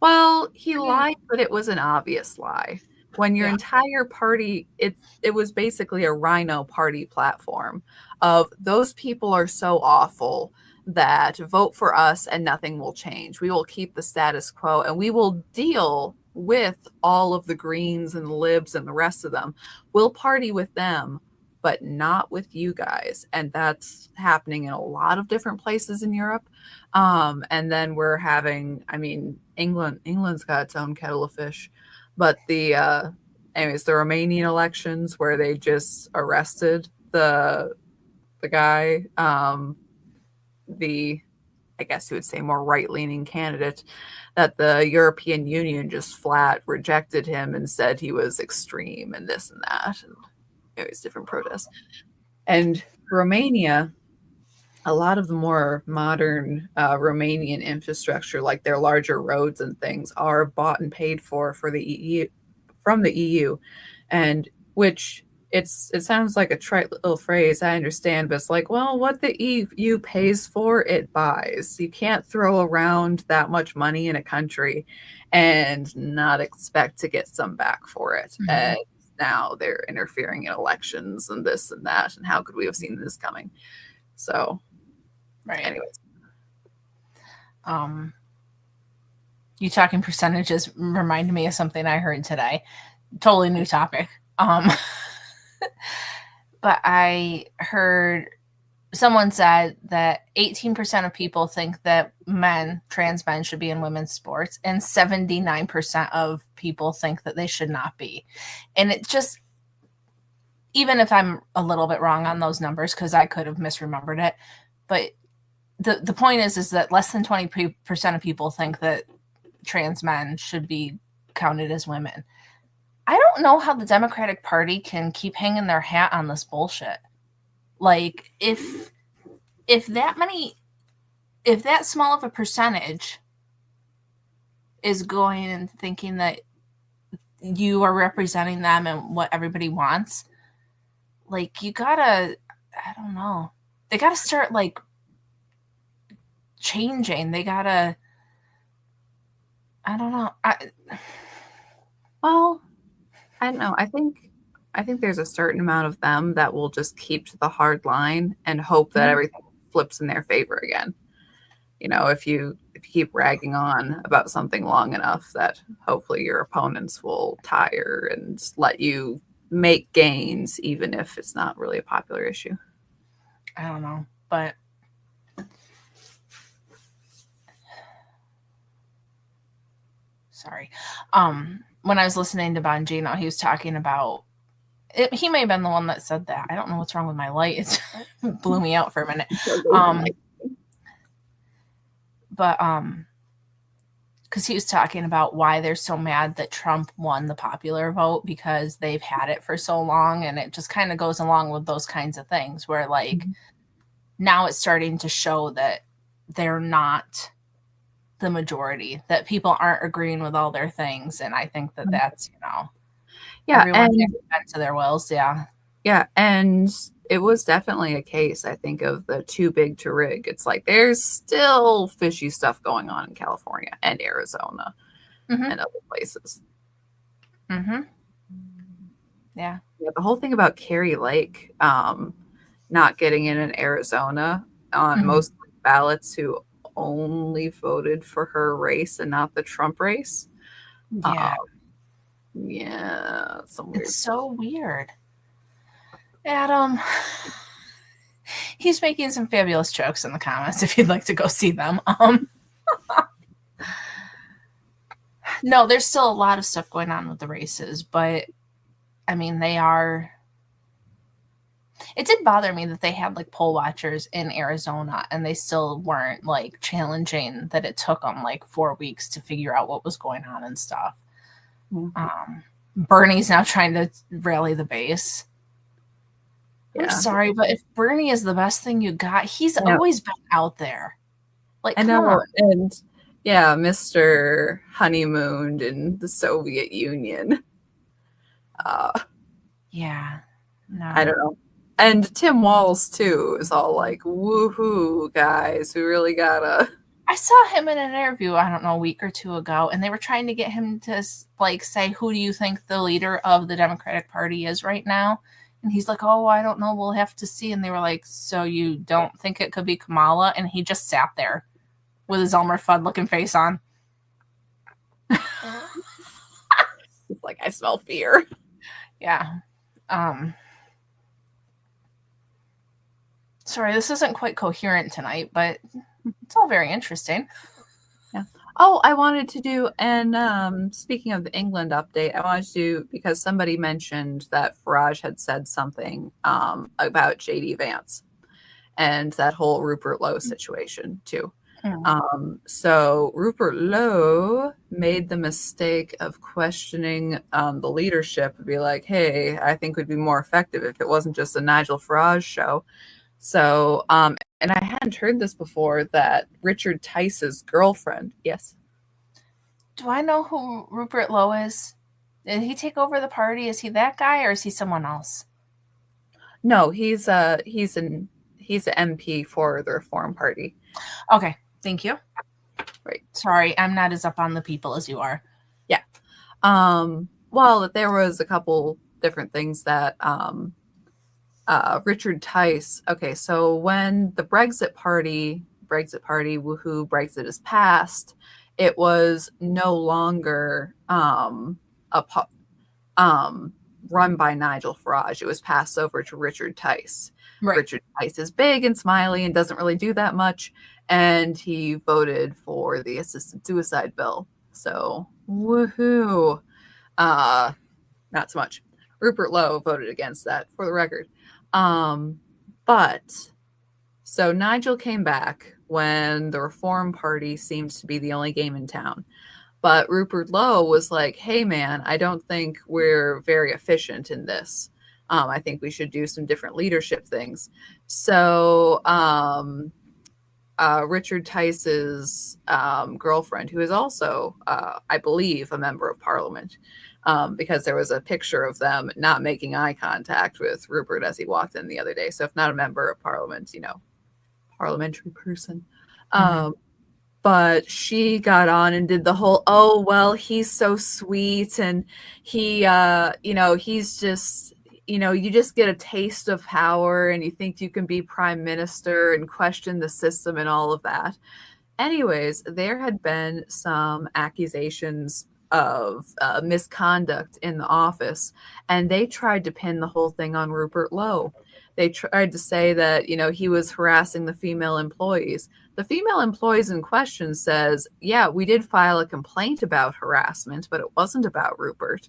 S2: Well, he lied, but it was an obvious lie. When your entire party, it was basically a Rhino party platform of those people are so awful that vote for us and nothing will change. We will keep the status quo and we will deal with all of the Greens and the Libs and the rest of them. We'll party with them, but not with you guys. And that's happening in a lot of different places in Europe. And then we're having, England's got its own kettle of fish. But the Romanian elections where they just arrested the guy, I guess you would say more right-leaning candidate, that the European Union just flat rejected him and said he was extreme and this and that, and various different protests. And Romania, a lot of the more modern Romanian infrastructure, like their larger roads and things, are bought and paid for the EU, from the EU, and which it sounds like a trite little phrase, I understand, but it's like, well, what the EU pays for, it buys. You can't throw around that much money in a country and not expect to get some back for it. Mm-hmm. And now they're interfering in elections and this and that, and how could we have seen this coming? So,
S1: right.
S2: Anyways.
S1: You talking percentages reminded me of something I heard today. Totally new topic. But I heard someone said that 18% of people think that trans men should be in women's sports, and 79% of people think that they should not be. And it just, even if I'm a little bit wrong on those numbers, because I could have misremembered it, but the point is that less than 20% of people think that trans men should be counted as women. I don't know how the Democratic Party can keep hanging their hat on this bullshit. Like, if that small of a percentage is going and thinking that you are representing them and what everybody wants, like, you gotta, I don't know, they gotta start, like, changing. They gotta, I don't know.
S2: Well, I don't know. I think there's a certain amount of them that will just keep to the hard line and hope that everything flips in their favor again. You know, if you keep ragging on about something long enough, that hopefully your opponents will tire and let you make gains, even if it's not really a popular issue.
S1: I don't know, but sorry. When I was listening to Bongino, he was talking about it. He may have been the one that said that. I don't know what's wrong with my light. It blew me out for a minute. But because he was talking about why they're so mad that Trump won the popular vote, because they've had it for so long, and it just kind of goes along with those kinds of things where, like, now it's starting to show that they're not the majority, that people aren't agreeing with all their things. And I think that that's, everyone gets to their wills.
S2: Yeah, and it was definitely a case, I think, of the too big to rig. It's like there's still fishy stuff going on in California and Arizona and other places.
S1: Yeah,
S2: the whole thing about Carrie Lake not getting in Arizona on most ballots who only voted for her race and not the Trump race.
S1: Yeah.
S2: Some weird
S1: It's so weird. Adam, he's making some fabulous jokes in the comments if you'd like to go see them. No, there's still a lot of stuff going on with the races, but I mean, it did bother me that they had like poll watchers in Arizona and they still weren't like challenging that it took them like 4 weeks to figure out what was going on and stuff. Bernie's now trying to rally the base. Yeah. I'm sorry, but if Bernie is the best thing you got, he's always been out there. Like, come on.
S2: And yeah, Mr. Honeymooned in the Soviet Union.
S1: Yeah. No.
S2: I don't know. And Tim Walz, too, is all like, woohoo, guys, we really gotta.
S1: I saw him in an interview, I don't know, a week or two ago, and they were trying to get him to, like, say, who do you think the leader of the Democratic Party is right now? And he's like, oh, I don't know, we'll have to see. And they were like, so you don't think it could be Kamala? And he just sat there with his Elmer Fudd-looking face on.
S2: It's like, I smell fear.
S1: Yeah. Sorry, this isn't quite coherent tonight, but it's all very interesting.
S2: Yeah. Oh, I wanted to do, and speaking of the England update, I wanted to do, because somebody mentioned that Farage had said something about J.D. Vance and that whole Rupert Lowe situation, too. So Rupert Lowe made the mistake of questioning the leadership and be like, hey, I think it would be more effective if it wasn't just a Nigel Farage show. So, and I hadn't heard this before, that Richard Tice's girlfriend. Yes.
S1: Do I know who Rupert Lowe is? Did he take over the party? Is he that guy or is he someone else?
S2: No, he's an MP for the Reform Party.
S1: Okay, thank you.
S2: Right.
S1: Sorry, I'm not as up on the people as you are.
S2: Yeah. Well, there was a couple different things that Richard Tice. Okay, so when the Brexit Party, woohoo, Brexit is passed, it the run by Nigel Farage. It was passed over to Richard Tice.
S1: Right.
S2: Richard Tice is big and smiley and doesn't really do that much, and he voted for the assisted suicide bill. So, woohoo. Not so much. Rupert Lowe voted against that, for the record. But so Nigel came back when the Reform Party seemed to be the only game in town. But Rupert Lowe was like, hey, man, I don't think we're very efficient in this. I think we should do some different leadership things. So Richard Tice's girlfriend, who is also, I believe, a member of Parliament, because there was a picture of them not making eye contact with Rupert as he walked in the other day. So if not a member of Parliament, parliamentary person. But she got on and did the whole, oh, well, he's so sweet. And he, he's just, you just get a taste of power and you think you can be prime minister and question the system and all of that. Anyways, there had been some accusations of misconduct in the office, and they tried to pin the whole thing on Rupert Lowe. They tried to say that, he was harassing the female employees. The female employees in question says, yeah, we did file a complaint about harassment, but it wasn't about Rupert.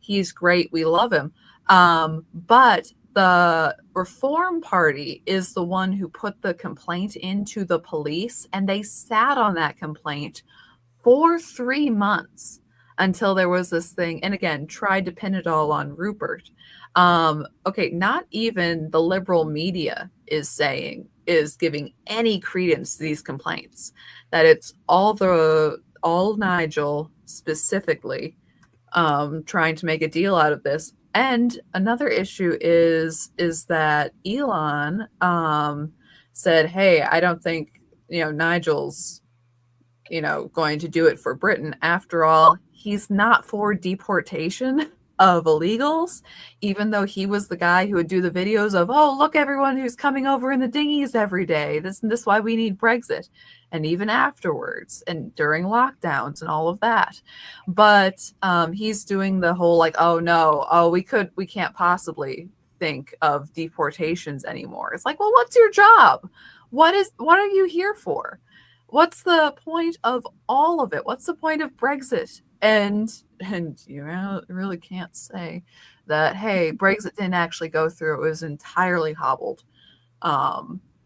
S2: He's great. We love him. But the Reform Party is the one who put the complaint into the police, and they sat on that complaint for 3 months until there was this thing, and again, tried to pin it all on Rupert. Okay, not even the liberal media is giving any credence to these complaints, that it's all Nigel specifically trying to make a deal out of this. And another issue is that Elon said, hey, I don't think Nigel's going to do it for Britain. After all, he's not for deportation of illegals, even though he was the guy who would do the videos of, oh, look, everyone who's coming over in the dinghies every day. This is why we need Brexit. And even afterwards and during lockdowns and all of that. But he's doing the whole like, oh, no, we can't possibly think of deportations anymore. It's like, well, what's your job? What are you here for? What's the point of all of it? What's the point of Brexit? And you really can't say that, hey, Brexit didn't actually go through. It was entirely hobbled.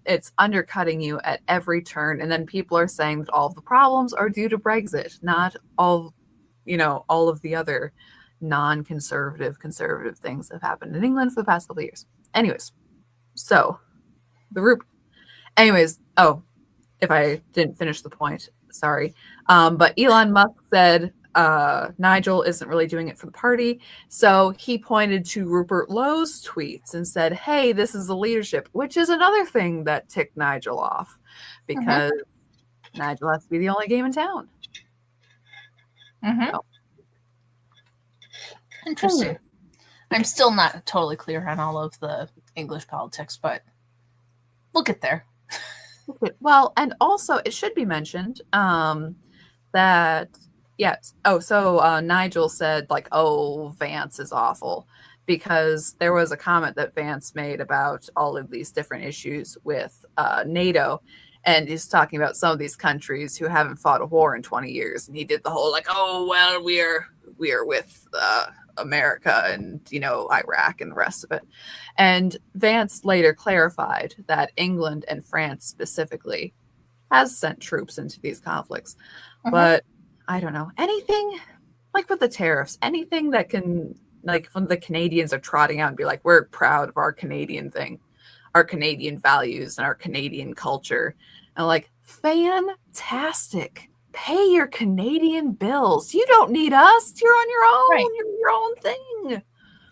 S2: It's undercutting you at every turn. And then people are saying that all of the problems are due to Brexit, not all of the other non-conservative, conservative things that have happened in England for the past couple of years. Anyways, so if I didn't finish the point, sorry. But Elon Musk said Nigel isn't really doing it for the party. So he pointed to Rupert Lowe's tweets and said, hey, this is the leadership, which is another thing that ticked Nigel off, because Nigel has to be the only game in town.
S1: So. Interesting. I'm still not totally clear on all of the English politics, but we'll get there.
S2: Well, and also it should be mentioned that, yes. Oh, so Nigel said like, oh, Vance is awful, because there was a comment that Vance made about all of these different issues with NATO. And he's talking about some of these countries who haven't fought a war in 20 years. And he did the whole like, oh, well, we are with America and, Iraq and the rest of it. And Vance later clarified that England and France specifically has sent troops into these conflicts. But I don't know, anything like with the tariffs, anything that can, like when the Canadians are trotting out and be like, we're proud of our Canadian thing, our Canadian values and our Canadian culture. And like, fantastic. Pay your Canadian bills. You don't need us. You're on your own. Right. You're your own thing.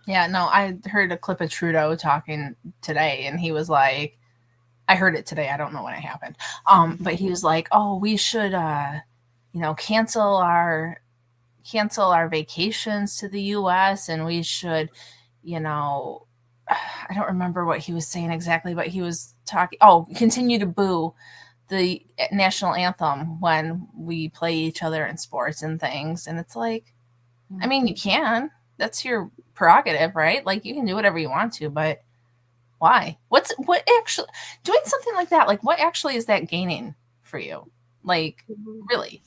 S1: Yeah, no, I heard a clip of Trudeau talking today, and he was like, I heard it today. I don't know when it happened. But he was like, oh, we should, cancel our vacations to the U.S. and we should, I don't remember what he was saying exactly, but he was talking, continue to boo the national anthem when we play each other in sports and things. And it's like, I mean, you can, That's your prerogative, right? Like you can do whatever you want to, but why? What actually doing something like that? Like what actually is that gaining for you? Like really?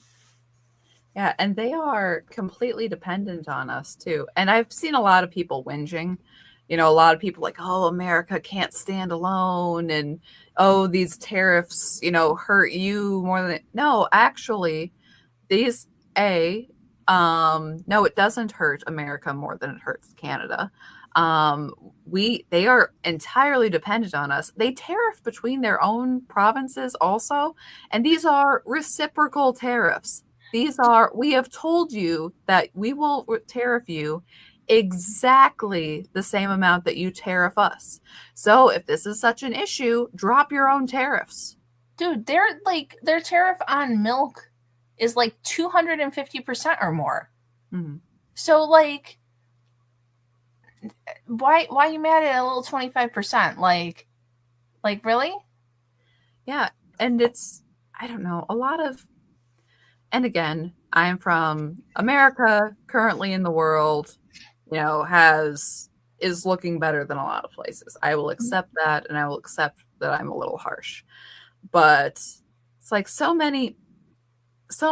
S2: Yeah, and they are completely dependent on us too. And I've seen a lot of people whinging. A lot of people like, oh, America can't stand alone, and oh, these tariffs, hurt you more than no, actually, these a no, it doesn't hurt America more than it hurts Canada. Um, they are entirely dependent on us. They tariff between their own provinces also, and these are reciprocal tariffs. We have told you that we will tariff you exactly the same amount that you tariff us. So if this is such an issue, drop your own tariffs.
S1: Dude, their tariff on milk is like 250% or more.
S2: Mhm.
S1: So like why are you mad at a little 25%? Like really?
S2: Yeah, and it's I don't know, a lot of and again, I'm from America, currently in the world, has is looking better than a lot of places. I will accept that and I will accept that I'm a little harsh. But it's like so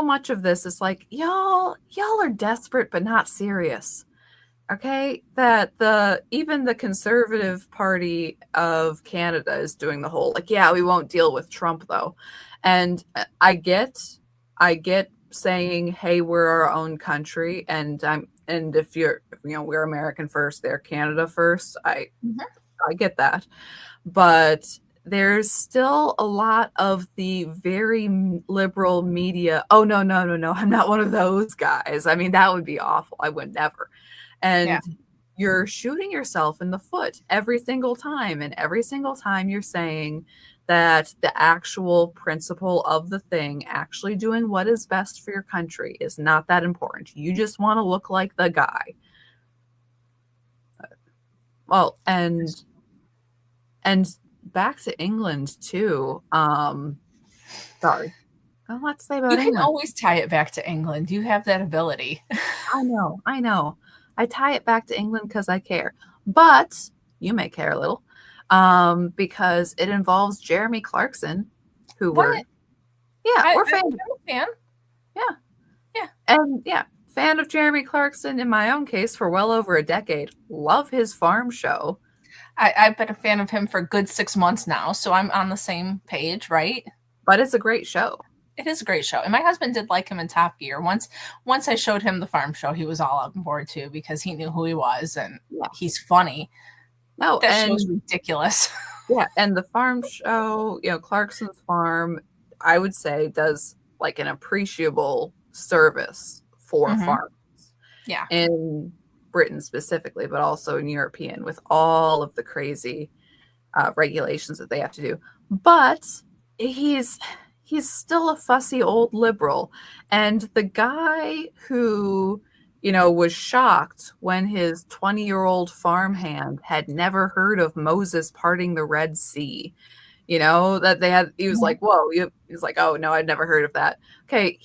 S2: much of this is like y'all are desperate but not serious. Okay, that the even the Conservative Party of Canada is doing the whole like, yeah, we won't deal with Trump though. And I get saying, hey, we're our own country, and if you're we're American first, they're Canada first.
S1: Mhm.
S2: I get that. But there's still a lot of the very liberal media. Oh, no, no, no, no. I'm not one of those guys. I mean, that would be awful. I would never.
S1: Yeah.
S2: And you're shooting yourself in the foot every single time. And every single time you're saying that the actual principle of the thing, actually doing what is best for your country, is not that important. You just want to look like the guy. Well, and back to England too. Sorry. Well, let's say
S1: You
S2: about
S1: can
S2: England.
S1: always tie it back to England. You have that ability.
S2: I know, I know. I tie it back to England because I care, but you may care a little, because it involves Jeremy Clarkson, who we're
S1: What?
S2: yeah, we're
S1: I'm
S2: fans.
S1: a fan.
S2: Yeah,
S1: Yeah.
S2: and yeah, fan of Jeremy Clarkson in my own case for well over a decade. Love his farm show,
S1: I've been a fan of him for a good 6 months now, so I'm on the same page, right?
S2: but it's a great show.
S1: It is a great show. And my husband did like him in Top Gear. Once I showed him the farm show, he was all on board too because he knew who he was and
S2: Yeah.
S1: he's funny.
S2: No,
S1: That show's
S2: and
S1: ridiculous.
S2: yeah, and the farm show, Clarkson's Farm, I would say does like an appreciable service for
S1: Hmm.
S2: farms
S1: Yeah.
S2: in Britain specifically, but also in European with all of the crazy regulations that they have to do. But he's he's still a fussy old liberal, and the guy who was shocked when his 20-year-old farmhand had never heard of Moses parting the Red Sea. That they had, he was
S1: Mhm.
S2: like, whoa, he's like, oh no, I'd never heard of that. Okay,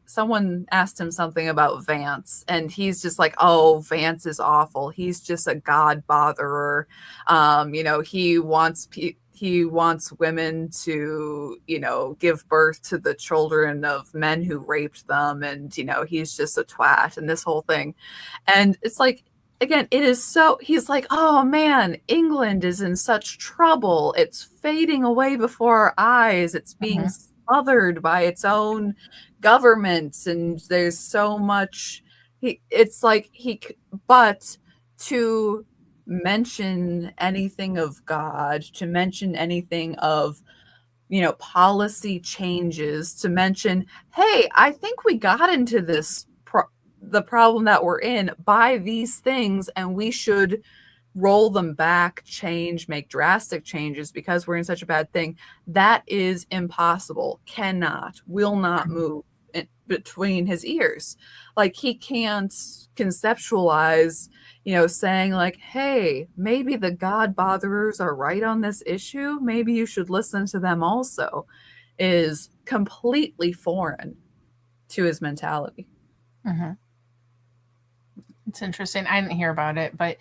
S2: someone asked him something about Vance, and he's just like, oh, Vance is awful. He's just a god botherer. He wants women to, give birth to the children of men who raped them, and he's just a twat, and this whole thing. And it's like, again, it is so, he's like, oh man, England is in such trouble. It's fading away before our eyes. It's being
S1: Mhm.
S2: smothered by its own government. And there's so much, it's like but to mention anything of God, to mention anything of, policy changes, to mention, hey, I think we got into the problem that we're in by these things, and we should roll them back, make drastic changes because we're in such a bad thing. That is impossible. Will not move between his ears. Like he can't conceptualize, saying like, hey, maybe the God botherers are right on this issue. Maybe you should listen to them also, is completely foreign to his mentality.
S1: Mhm. It's interesting. I didn't hear about it, but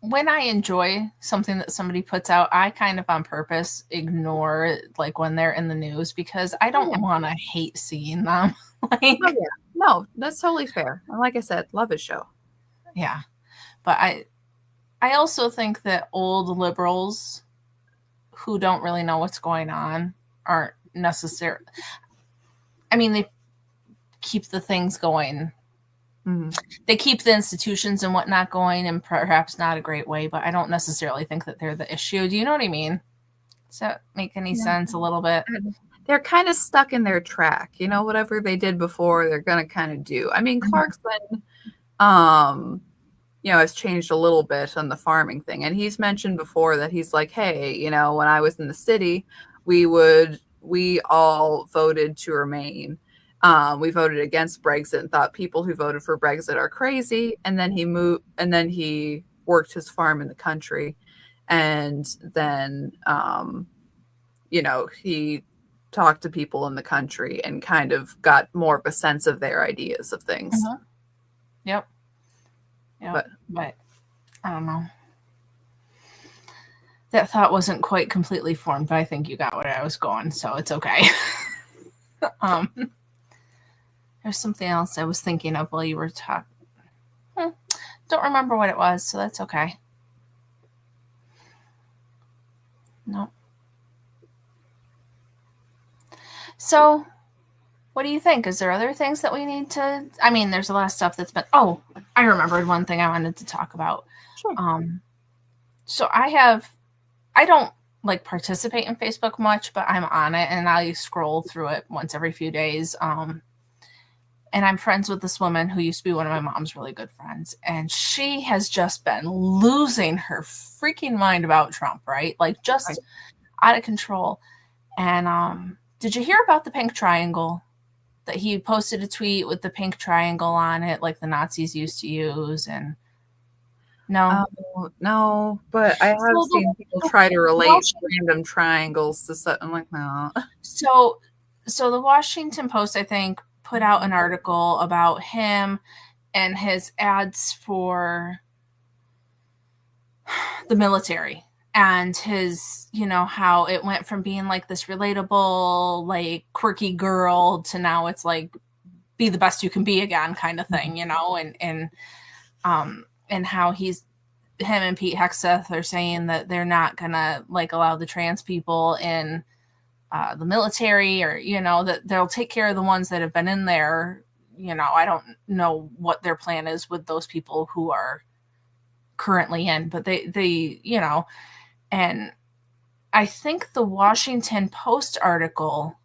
S1: when I enjoy something that somebody puts out, I kind of on purpose ignore like when they're in the news because I
S2: Oh, yeah.
S1: don't want to hate seeing them.
S2: Oh,
S1: Like,
S2: yeah. No, that's totally fair. And like I said, love his show.
S1: yeah. But I also think that old liberals who don't really know what's going on aren't necessary. I mean, they keep the things going.
S2: Mm-hmm.
S1: They keep the institutions and whatnot going in perhaps not a great way, but I don't necessarily think that they're the issue. Do you know what I mean? Does that make any
S2: Yeah.
S1: sense a little bit?
S2: They're kind of stuck in their track. Whatever they did before, they're going to kind of do. I mean,
S1: Mhm.
S2: Clarkson, has changed a little bit on the farming thing. And he's mentioned before that he's like, hey, when I was in the city, we all voted to remain. We voted against Brexit and thought people who voted for Brexit are crazy. And then he worked his farm in the country. And then, he talked to people in the country and kind of got more of a sense of their ideas of things.
S1: Mhm. Yep. Yep.
S2: But
S1: But I don't know. That thought wasn't quite completely formed, but I think you got where I was going, so it's okay. um, there's something else I was thinking of while you were talking. Don't remember what it was, so that's okay. No. So, what do you think? Is there other things that we need to? I mean, there's a lot of stuff that's been. Oh, I remembered one thing I wanted to talk about.
S2: sure.
S1: So I don't like participate in Facebook much, but I'm on it and I scroll through it once every few days. And I'm friends with this woman who used to be one of my mom's really good friends. And she has just been losing her freaking mind about Trump, right? Like
S2: Right.
S1: just out of control. And did you hear about the pink triangle? That he posted a tweet with the pink triangle on it, like the Nazis used to use. And no.
S2: No, but I
S1: So
S2: have seen people try to relate random triangles to something like no.
S1: So, so the Washington Post, I think, put out an article about him and his ads for the military and his, how it went from being like this relatable, like quirky girl to now it's like be the best you can be again kind of thing, and how him and Pete Hegseth are saying that they're not gonna like allow the trans people in the military, or that they'll take care of the ones that have been in there. I don't know what their plan is with those people who are currently in, but they and I think the Washington Post article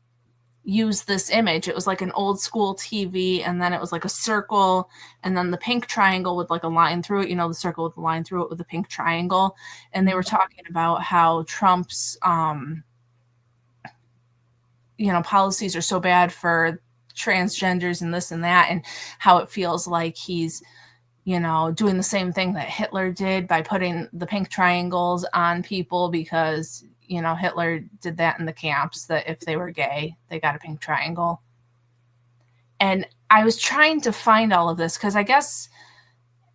S1: used this image. It was like an old school TV, and then it was like a circle, and then the pink triangle with like a line through it, the circle with the line through it with the pink triangle. And they were talking about how Trump's policies are so bad for transgenders and this and that, and how it feels like he's doing the same thing that Hitler did by putting the pink triangles on people, because Hitler did that in the camps, that if they were gay they got a pink triangle. And I was trying to find all of this because I guess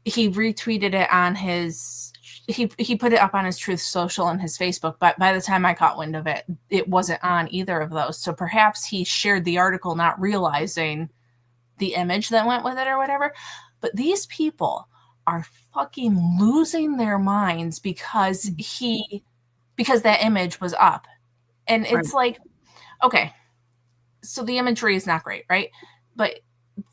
S1: he retweeted it on his he put it up on his Truth Social and his Facebook, but by the time I caught wind of it, it wasn't on either of those. So perhaps he shared the article not realizing the image that went with it or whatever. But these people are fucking losing their minds because that image was up. And it's like, okay, so the imagery is not great, right? But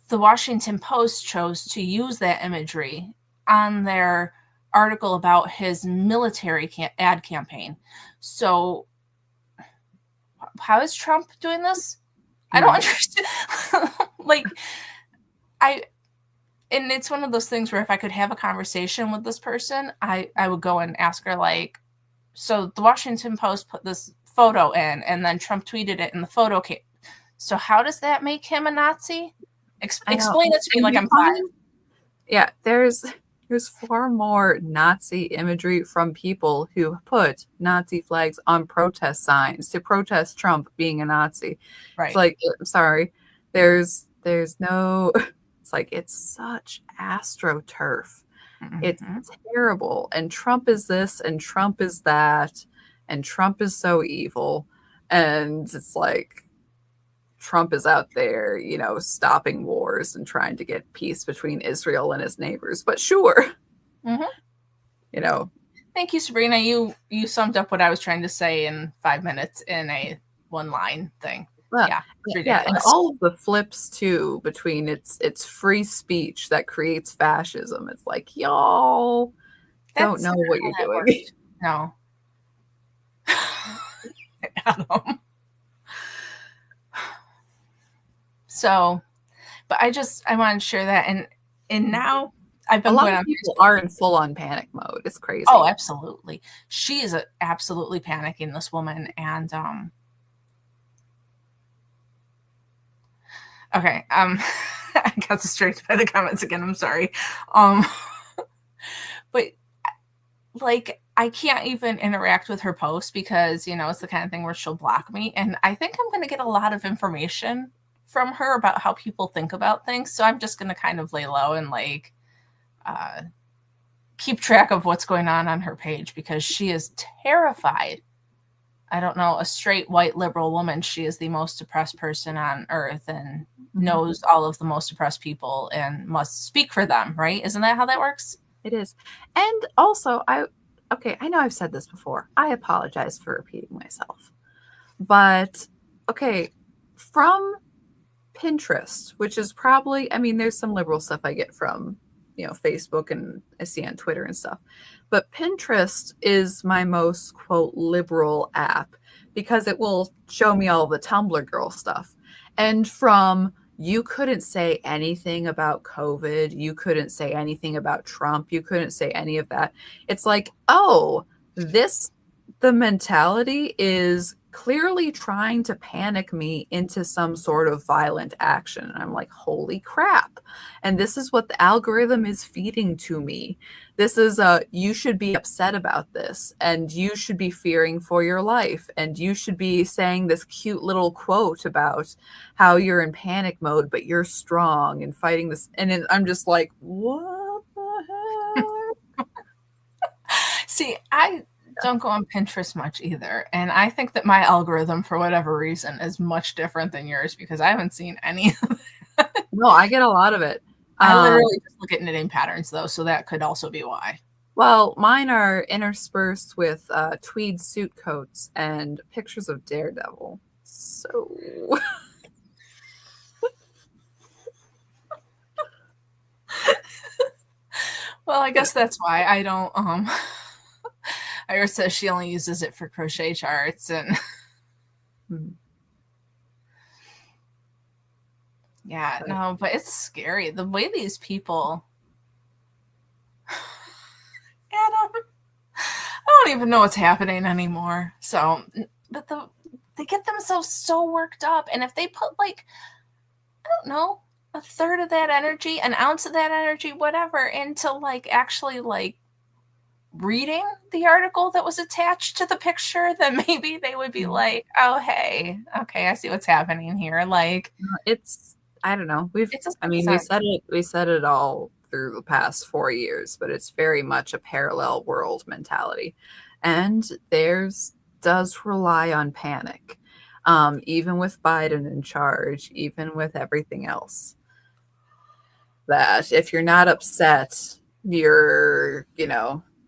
S1: the Washington Post chose to use that imagery on their article about his military ad campaign. So how is Trump doing this? I don't understand. Like, and it's one of those things where if I could have a conversation with this person, I would go and ask her, like, so the Washington Post put this photo in, and then Trump tweeted it, and the photo came. So how does that make him a Nazi? Explain it to me like I'm 5.
S2: Yeah, there's far more Nazi imagery from people who put Nazi flags on protest signs to protest Trump being a Nazi.
S1: Right.
S2: It's like, I'm sorry, there's no It's like, it's such astroturf. It's
S1: Mm-hmm.
S2: terrible. And Trump is this, and Trump is that, and Trump is so evil. And it's like, Trump is out there, stopping wars and trying to get peace between Israel and his neighbors. But sure,
S1: Mm-hmm.
S2: you know,
S1: Thank you, Sabrina. You summed up what I was trying to say in 5 minutes in a one line thing.
S2: well,
S1: Yeah, it's
S2: yeah, and
S1: ridiculous.
S2: all of the flips too between it's free speech that creates fascism. It's like y'all don't
S1: That's
S2: know
S1: not
S2: what
S1: how
S2: you're
S1: that
S2: doing.
S1: works. No. Adam. So, but I want to share that, and now I've
S2: A
S1: been
S2: lot
S1: going
S2: of
S1: on
S2: people
S1: Facebook.
S2: are in full on panic mode. It's
S1: Oh,
S2: crazy.
S1: absolutely. She is absolutely panicking, this woman, and okay, I got distracted by the comments again. I'm sorry. Um, but like I can't even interact with her post because it's the kind of thing where she'll block me, and I think I'm going to get a lot of information from her about how people think about things. So I'm just going to kind of lay low and like uh, keep track of what's going on her page because she is terrified. I don't know, a straight white liberal woman. She is the most oppressed person on earth and
S2: Mhm.
S1: knows all of the most oppressed people and must speak for them, right? Isn't that how that works?
S2: It is. And also, okay, I know I've said this before. I apologize for repeating myself. But okay, from Pinterest, which is probably, I mean, there's some liberal stuff I get from, Facebook and I see on Twitter and stuff. But Pinterest is my most, quote, liberal app because it will show me all the Tumblr girl stuff. And from you couldn't say anything about COVID, you couldn't say anything about Trump, you couldn't say any of that. It's like, oh, this the mentality is clearly trying to panic me into some sort of violent action. And I'm like, holy crap. And this is what the algorithm is feeding to me. This is you should be upset about this, and you should be fearing for your life, and you should be saying this cute little quote about how you're in panic mode, but you're strong and fighting this. And I'm just like, what the hell?
S1: See, I don't go on Pinterest much either. And I think that my algorithm, for whatever reason, is much different than yours because I haven't seen any.
S2: No, I get a lot of it.
S1: I
S2: Um,
S1: literally just look at knitting patterns, though. So that could also be why.
S2: Well, mine are interspersed with tweed suit coats and pictures of Daredevil. So,
S1: Well, I guess that's why I don't. Iris says she only uses it for crochet charts. And yeah, no, but it's scary. The way these people. Adam, I don't even know what's happening anymore. So, but they get themselves so worked up, and if they put like I don't know a third of that energy, an ounce of that energy, whatever, into like actually like reading the article that was attached to the picture, then maybe they would be like, "Oh, hey, okay, I see what's happening here." Like
S2: it's I don't know.
S1: it doesn't
S2: I
S1: make
S2: mean,
S1: sense.
S2: we said it all through the past 4 years, but it's very much a parallel world mentality, and theirs does rely on panic, even with Biden in charge, even with everything else. That if you're not upset, you're,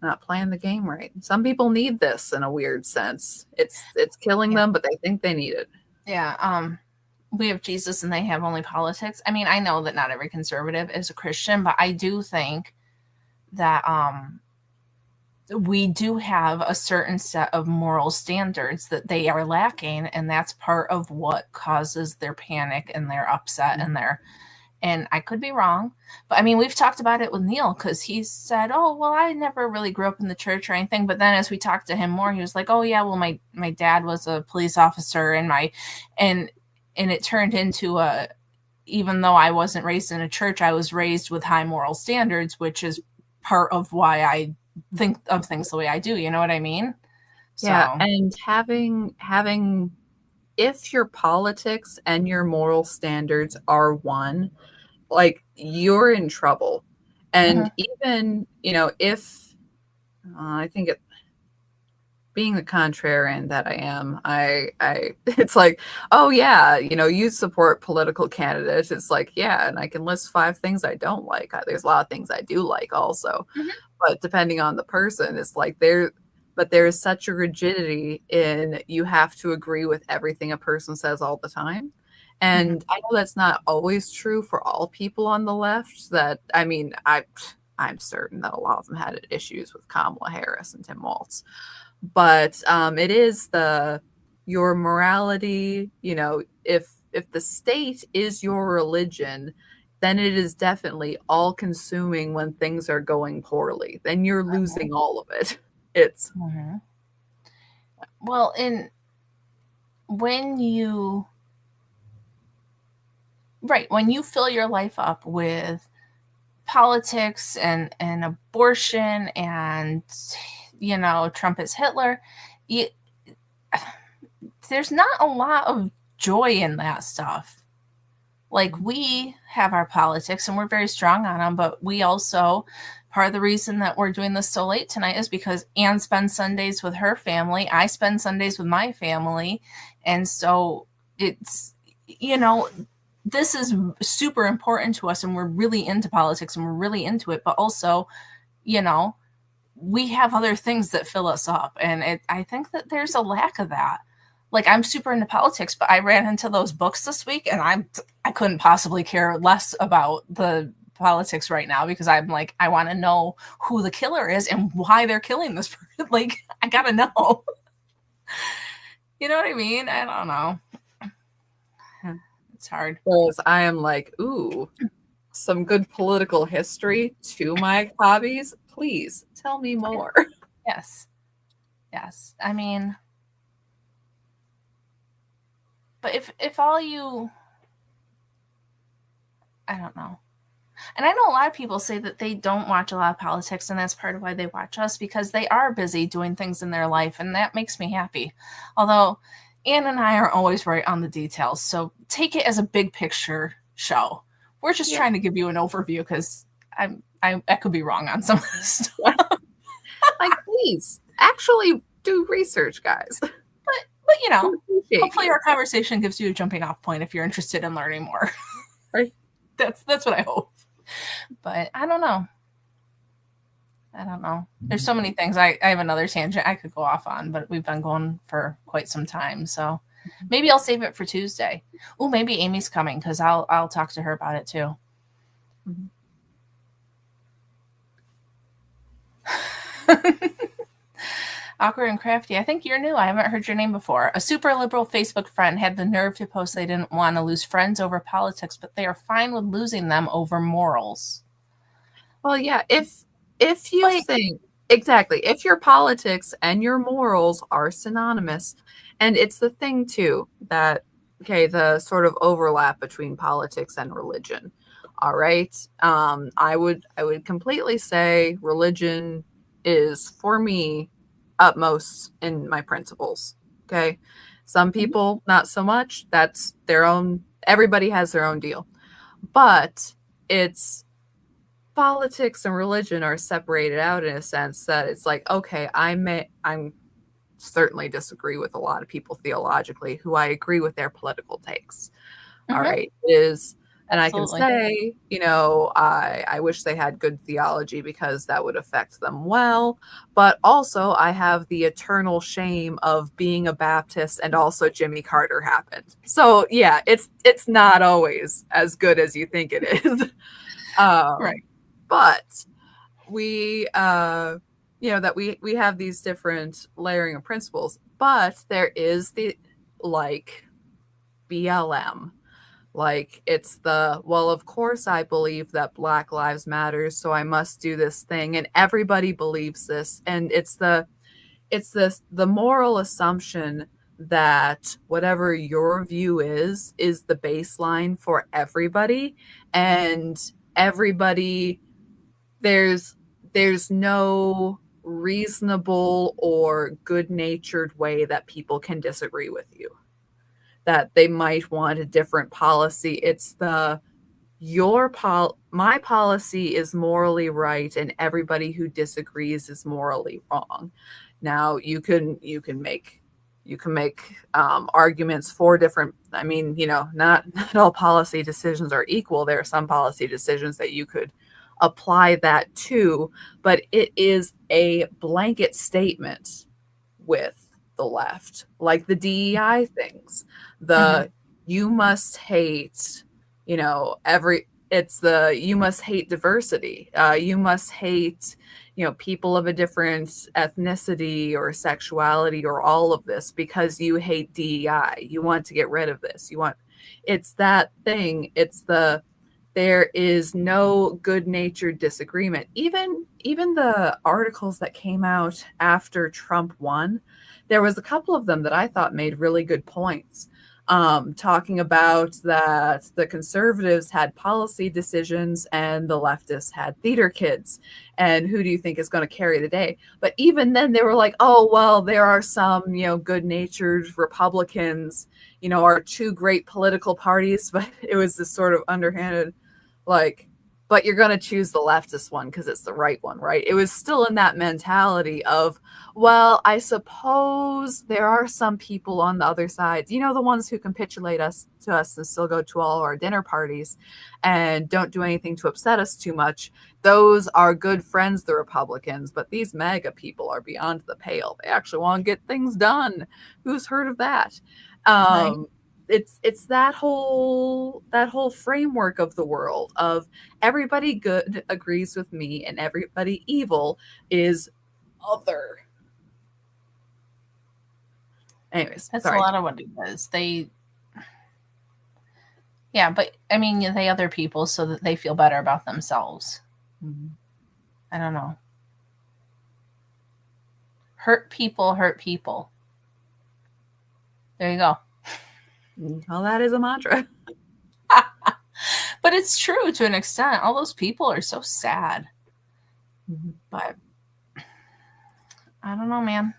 S2: not playing the game right. Some people need this in a weird sense. It's killing
S1: Yeah,
S2: them, but they think they need it.
S1: yeah. We have Jesus and they have only politics. I mean, I know that not every conservative is a Christian, but I do think that we do have a certain set of moral standards that they are lacking, and that's part of what causes their panic and their upset and their and I could be wrong, but I mean we've talked about it with Neil because he said, oh well, I never really grew up in the church or anything, but then as we talked to him more he was like, oh yeah, well my dad was a police officer and my and it turned into a even though I wasn't raised in a church, I was raised with high moral standards, which is part of why I think of things the way I do. You know what I mean?
S2: Yeah,
S1: So,
S2: and having if your politics and your moral standards are one, like you're in trouble.
S1: Mhm.
S2: And even, if I think being the contrarian that I am, it's like, oh yeah, you support political candidates. It's like, yeah, and I can list 5 things I don't like. There's a lot of things I do like also,
S1: Mhm.
S2: but depending on the person, it's like but there's such a rigidity in you have to agree with everything a person says all the time.
S1: Mhm.
S2: And I know that's not always true for all people on the left. That I mean, I'm certain that a lot of them had issues with Kamala Harris and Tim Walz, but it is your morality. If the state is your religion, then it is definitely all consuming when things are going poorly. Then you're
S1: Mhm.
S2: losing all of it. It's
S1: Mhm. Well, in when you right, when you fill your life up with politics and abortion and Trump is Hitler, you, there's not a lot of joy in that stuff. Like, we have our politics and we're very strong on them, but we also, part of the reason that we're doing this so late tonight is because Anne spends Sundays with her family, I spend Sundays with my family, and so it's, this is super important to us, and we're really into politics and we're really into it, but also, you know we have other things that fill us up, and I think that there's a lack of that. Like, I'm super into politics, but I ran into those books this week, and I couldn't possibly care less about the politics right now, because I'm like, I want to know who the killer is and why they're killing this person. Like, I gotta know. You know what I mean? I don't know. It's hard.
S2: whereas I am like, ooh, some good political history to my hobbies. Please tell me more.
S1: Yes. Yes. I mean, but if all you, I don't know. And I know a lot of people say that they don't watch a lot of politics, and that's part of why they watch us, because they are busy doing things in their life, and that makes me happy. Although Anne and I are always right on the details, so take it as a big picture show. We're just
S2: Yeah.
S1: trying to give you an overview, because I could be wrong on some of this stuff.
S2: Like, please, actually do research, guys.
S1: But
S2: We appreciate
S1: hopefully
S2: you.
S1: our conversation gives you a jumping off point if you're interested in learning more.
S2: Right?
S1: That's what I hope. But I don't know. I don't know. There's so many things. I have another tangent I could go off on, but we've been going for quite some time. So maybe I'll save it for Tuesday. Oh, maybe Amy's coming, because I'll talk to her about it too.
S2: Mhm.
S1: Awkward and Crafty. I think you're new. I haven't heard your name before. A super liberal Facebook friend had the nerve to post they didn't want to lose friends over politics, but they are fine with losing them over morals.
S2: Well, yeah, if you
S1: Like,
S2: think exactly, if your politics and your morals are synonymous, and it's the thing too that okay, the sort of overlap between politics and religion. All right. I would completely say religion is for me utmost in my principles. Okay. Some people not so much. That's their own everybody has their own deal. But it's politics and religion are separated out in a sense that it's like, okay, I'm certainly disagree with a lot of people theologically who I agree with their political takes. All
S1: mm-hmm,
S2: right. Is and I can
S1: absolutely.
S2: say, I wish they had good theology because that would affect them well. But also I have the eternal shame of being a Baptist and also Jimmy Carter happened. So yeah, it's not always as good as you think it is.
S1: Right.
S2: But we that we have these different layering of principles, but there is the like BLM, like it's the, well, of course I believe that Black Lives Matter, so I must do this thing, and everybody believes this, and it's the moral assumption that whatever your view is the baseline for everybody, and everybody there's there's no reasonable or good-natured way that people can disagree with you, that they might want a different policy. It's the my policy is morally right and everybody who disagrees is morally wrong. Now you can make arguments for different. I mean, not all policy decisions are equal. There are some policy decisions that you could apply that to, but it is a blanket statement with the left, like the DEI things.
S1: Mm-hmm.
S2: The you must hate, every it's the you must hate diversity. You must hate, people of a different ethnicity or sexuality or all of this because you hate DEI. You want to get rid of this. It's that thing. There is no good-natured disagreement. Even the articles that came out after Trump won, there was a couple of them that I thought made really good points. Talking about that the conservatives had policy decisions and the leftists had theater kids, and who do you think is going to carry the day? But even then, they were like, "Oh well, there are some good-natured Republicans, our two great political parties," but it was this sort of underhanded, like, but you're going to choose the leftist one because it's the right one, right? It was still in that mentality of, well, I suppose there are some people on the other side, the ones who capitulate to us and still go to all our dinner parties and don't do anything to upset us too much. Those are good friends, the Republicans, but these MAGA people are beyond the pale. They actually want to get things done. Who's heard of that?
S1: Right.
S2: It's that whole framework of the world of everybody good agrees with me and everybody evil is other. Anyways,
S1: That's a
S2: sorry.
S1: lot of what it is. Yeah, but I mean, they other people so that they feel better about themselves.
S2: Mhm.
S1: I don't know. Hurt people hurt people. There you go.
S2: Well, that is a mantra.
S1: But it's true to an extent. All those people are so sad.
S2: Mhm.
S1: But I don't know, man.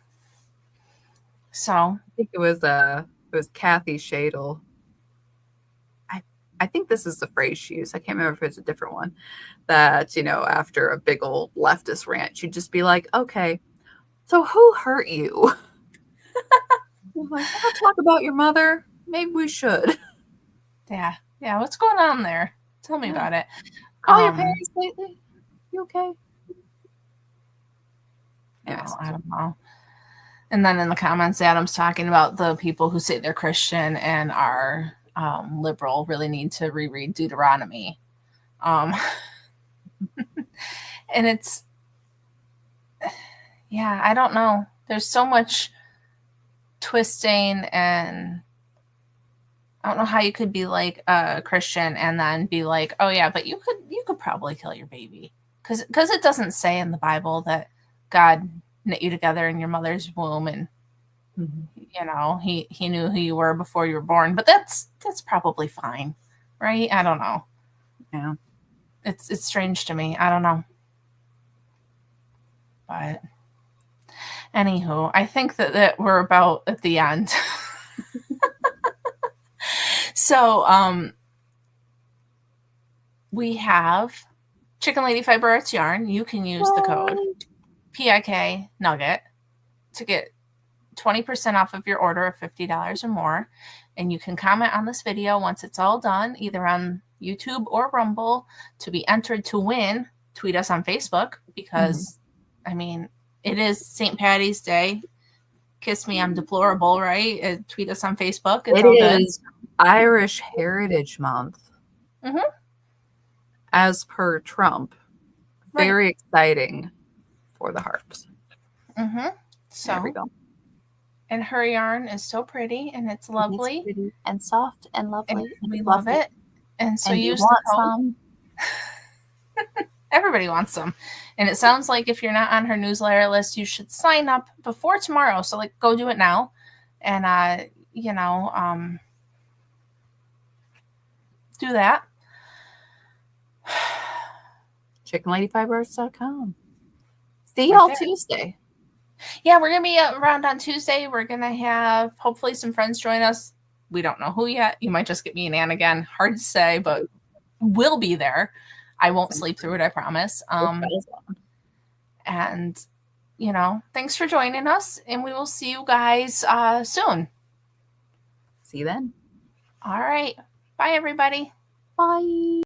S1: So
S2: I think it was Kathy Shadle. I think this is the phrase she used. I can't remember if it's a different one. That, after a big old leftist rant, she'd just be like, okay, so who hurt you? I'm like, want to talk about your mother? Maybe we should.
S1: yeah, what's going on there? Tell me
S2: Yeah.
S1: about it.
S2: Call your parents lately? You okay? Anyways.
S1: I don't know. And then in the comments, Adam's talking about the people who say they're Christian and are liberal really need to reread Deuteronomy. And it's, yeah, I don't know. There's so much twisting, and I don't know how you could be like a Christian and then be like, oh yeah, but you could probably kill your baby because it doesn't say in the Bible that God knit you together in your mother's womb and he knew who you were before you were born. But that's probably fine, right? I don't know.
S2: Yeah.
S1: It's strange to me. I don't know. But anywho, I think that we're about at the end. So we have Chicken Lady Fiber Arts Yarn. You can use the code PIK Nugget to get 20% off of your order of $50 or more. And you can comment on this video once it's all done, either on YouTube or Rumble, to be entered to win. Tweet us on Facebook because, I mean, it is St. Patty's Day. Kiss me, I'm deplorable, right? Tweet us on Facebook. It's all good.
S2: It is Irish Heritage Month.
S1: Mm-hmm.
S2: As per Trump. Very exciting for the harps.
S1: Mm-hmm. So,
S2: there we go.
S1: And her yarn is so pretty and it's lovely.
S2: It's pretty and soft and lovely.
S1: And we love it. And so use the code. Some? Everybody wants some. And it sounds like if you're not on her newsletter list, you should sign up before tomorrow. So go do it now. And do that.
S2: ChickenLadyFibers.com. See y'all Tuesday.
S1: Yeah, we're going to be around on Tuesday. We're going to have hopefully some friends join us. We don't know who yet. You might just get me and Ann again. Hard to say, but will be there. I won't sleep through it, I promise. And, thanks for joining us, and we will see you guys soon.
S2: See you then.
S1: All right. Bye, everybody.
S2: Bye.